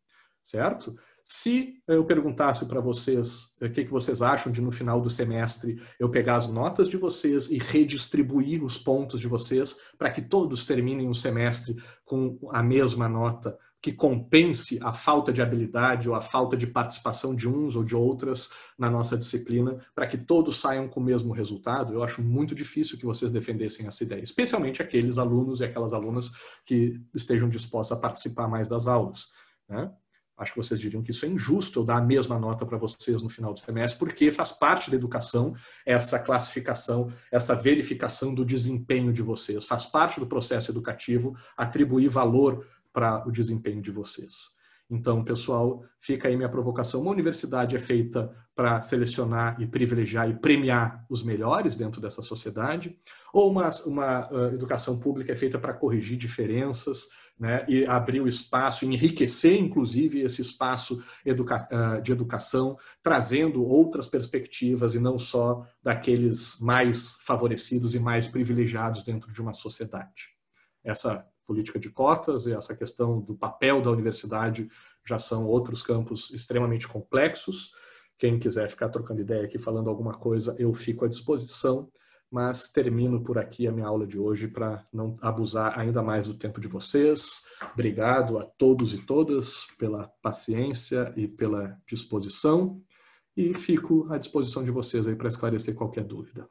Certo? Se eu perguntasse para vocês o que vocês acham de, no final do semestre, eu pegar as notas de vocês e redistribuir os pontos de vocês para que todos terminem o semestre com a mesma nota, que compense a falta de habilidade ou a falta de participação de uns ou de outras na nossa disciplina, para que todos saiam com o mesmo resultado, eu acho muito difícil que vocês defendessem essa ideia, especialmente aqueles alunos e aquelas alunas que estejam dispostos a participar mais das aulas, né? Acho que vocês diriam que isso é injusto eu dar a mesma nota para vocês no final do semestre, porque faz parte da educação essa classificação, essa verificação do desempenho de vocês. Faz parte do processo educativo atribuir valor para o desempenho de vocês. Então, pessoal, fica aí minha provocação. Uma universidade é feita para selecionar e privilegiar e premiar os melhores dentro dessa sociedade, ou uma educação pública é feita para corrigir diferenças, né, e abrir o espaço, enriquecer, inclusive, esse espaço de educação, trazendo outras perspectivas e não só daqueles mais favorecidos e mais privilegiados dentro de uma sociedade. Essa política de cotas e essa questão do papel da universidade já são outros campos extremamente complexos. Quem quiser ficar trocando ideia aqui, falando alguma coisa, eu fico à disposição. Mas termino por aqui a minha aula de hoje para não abusar ainda mais do tempo de vocês. Obrigado a todos e todas pela paciência e pela disposição. E fico à disposição de vocês aí para esclarecer qualquer dúvida.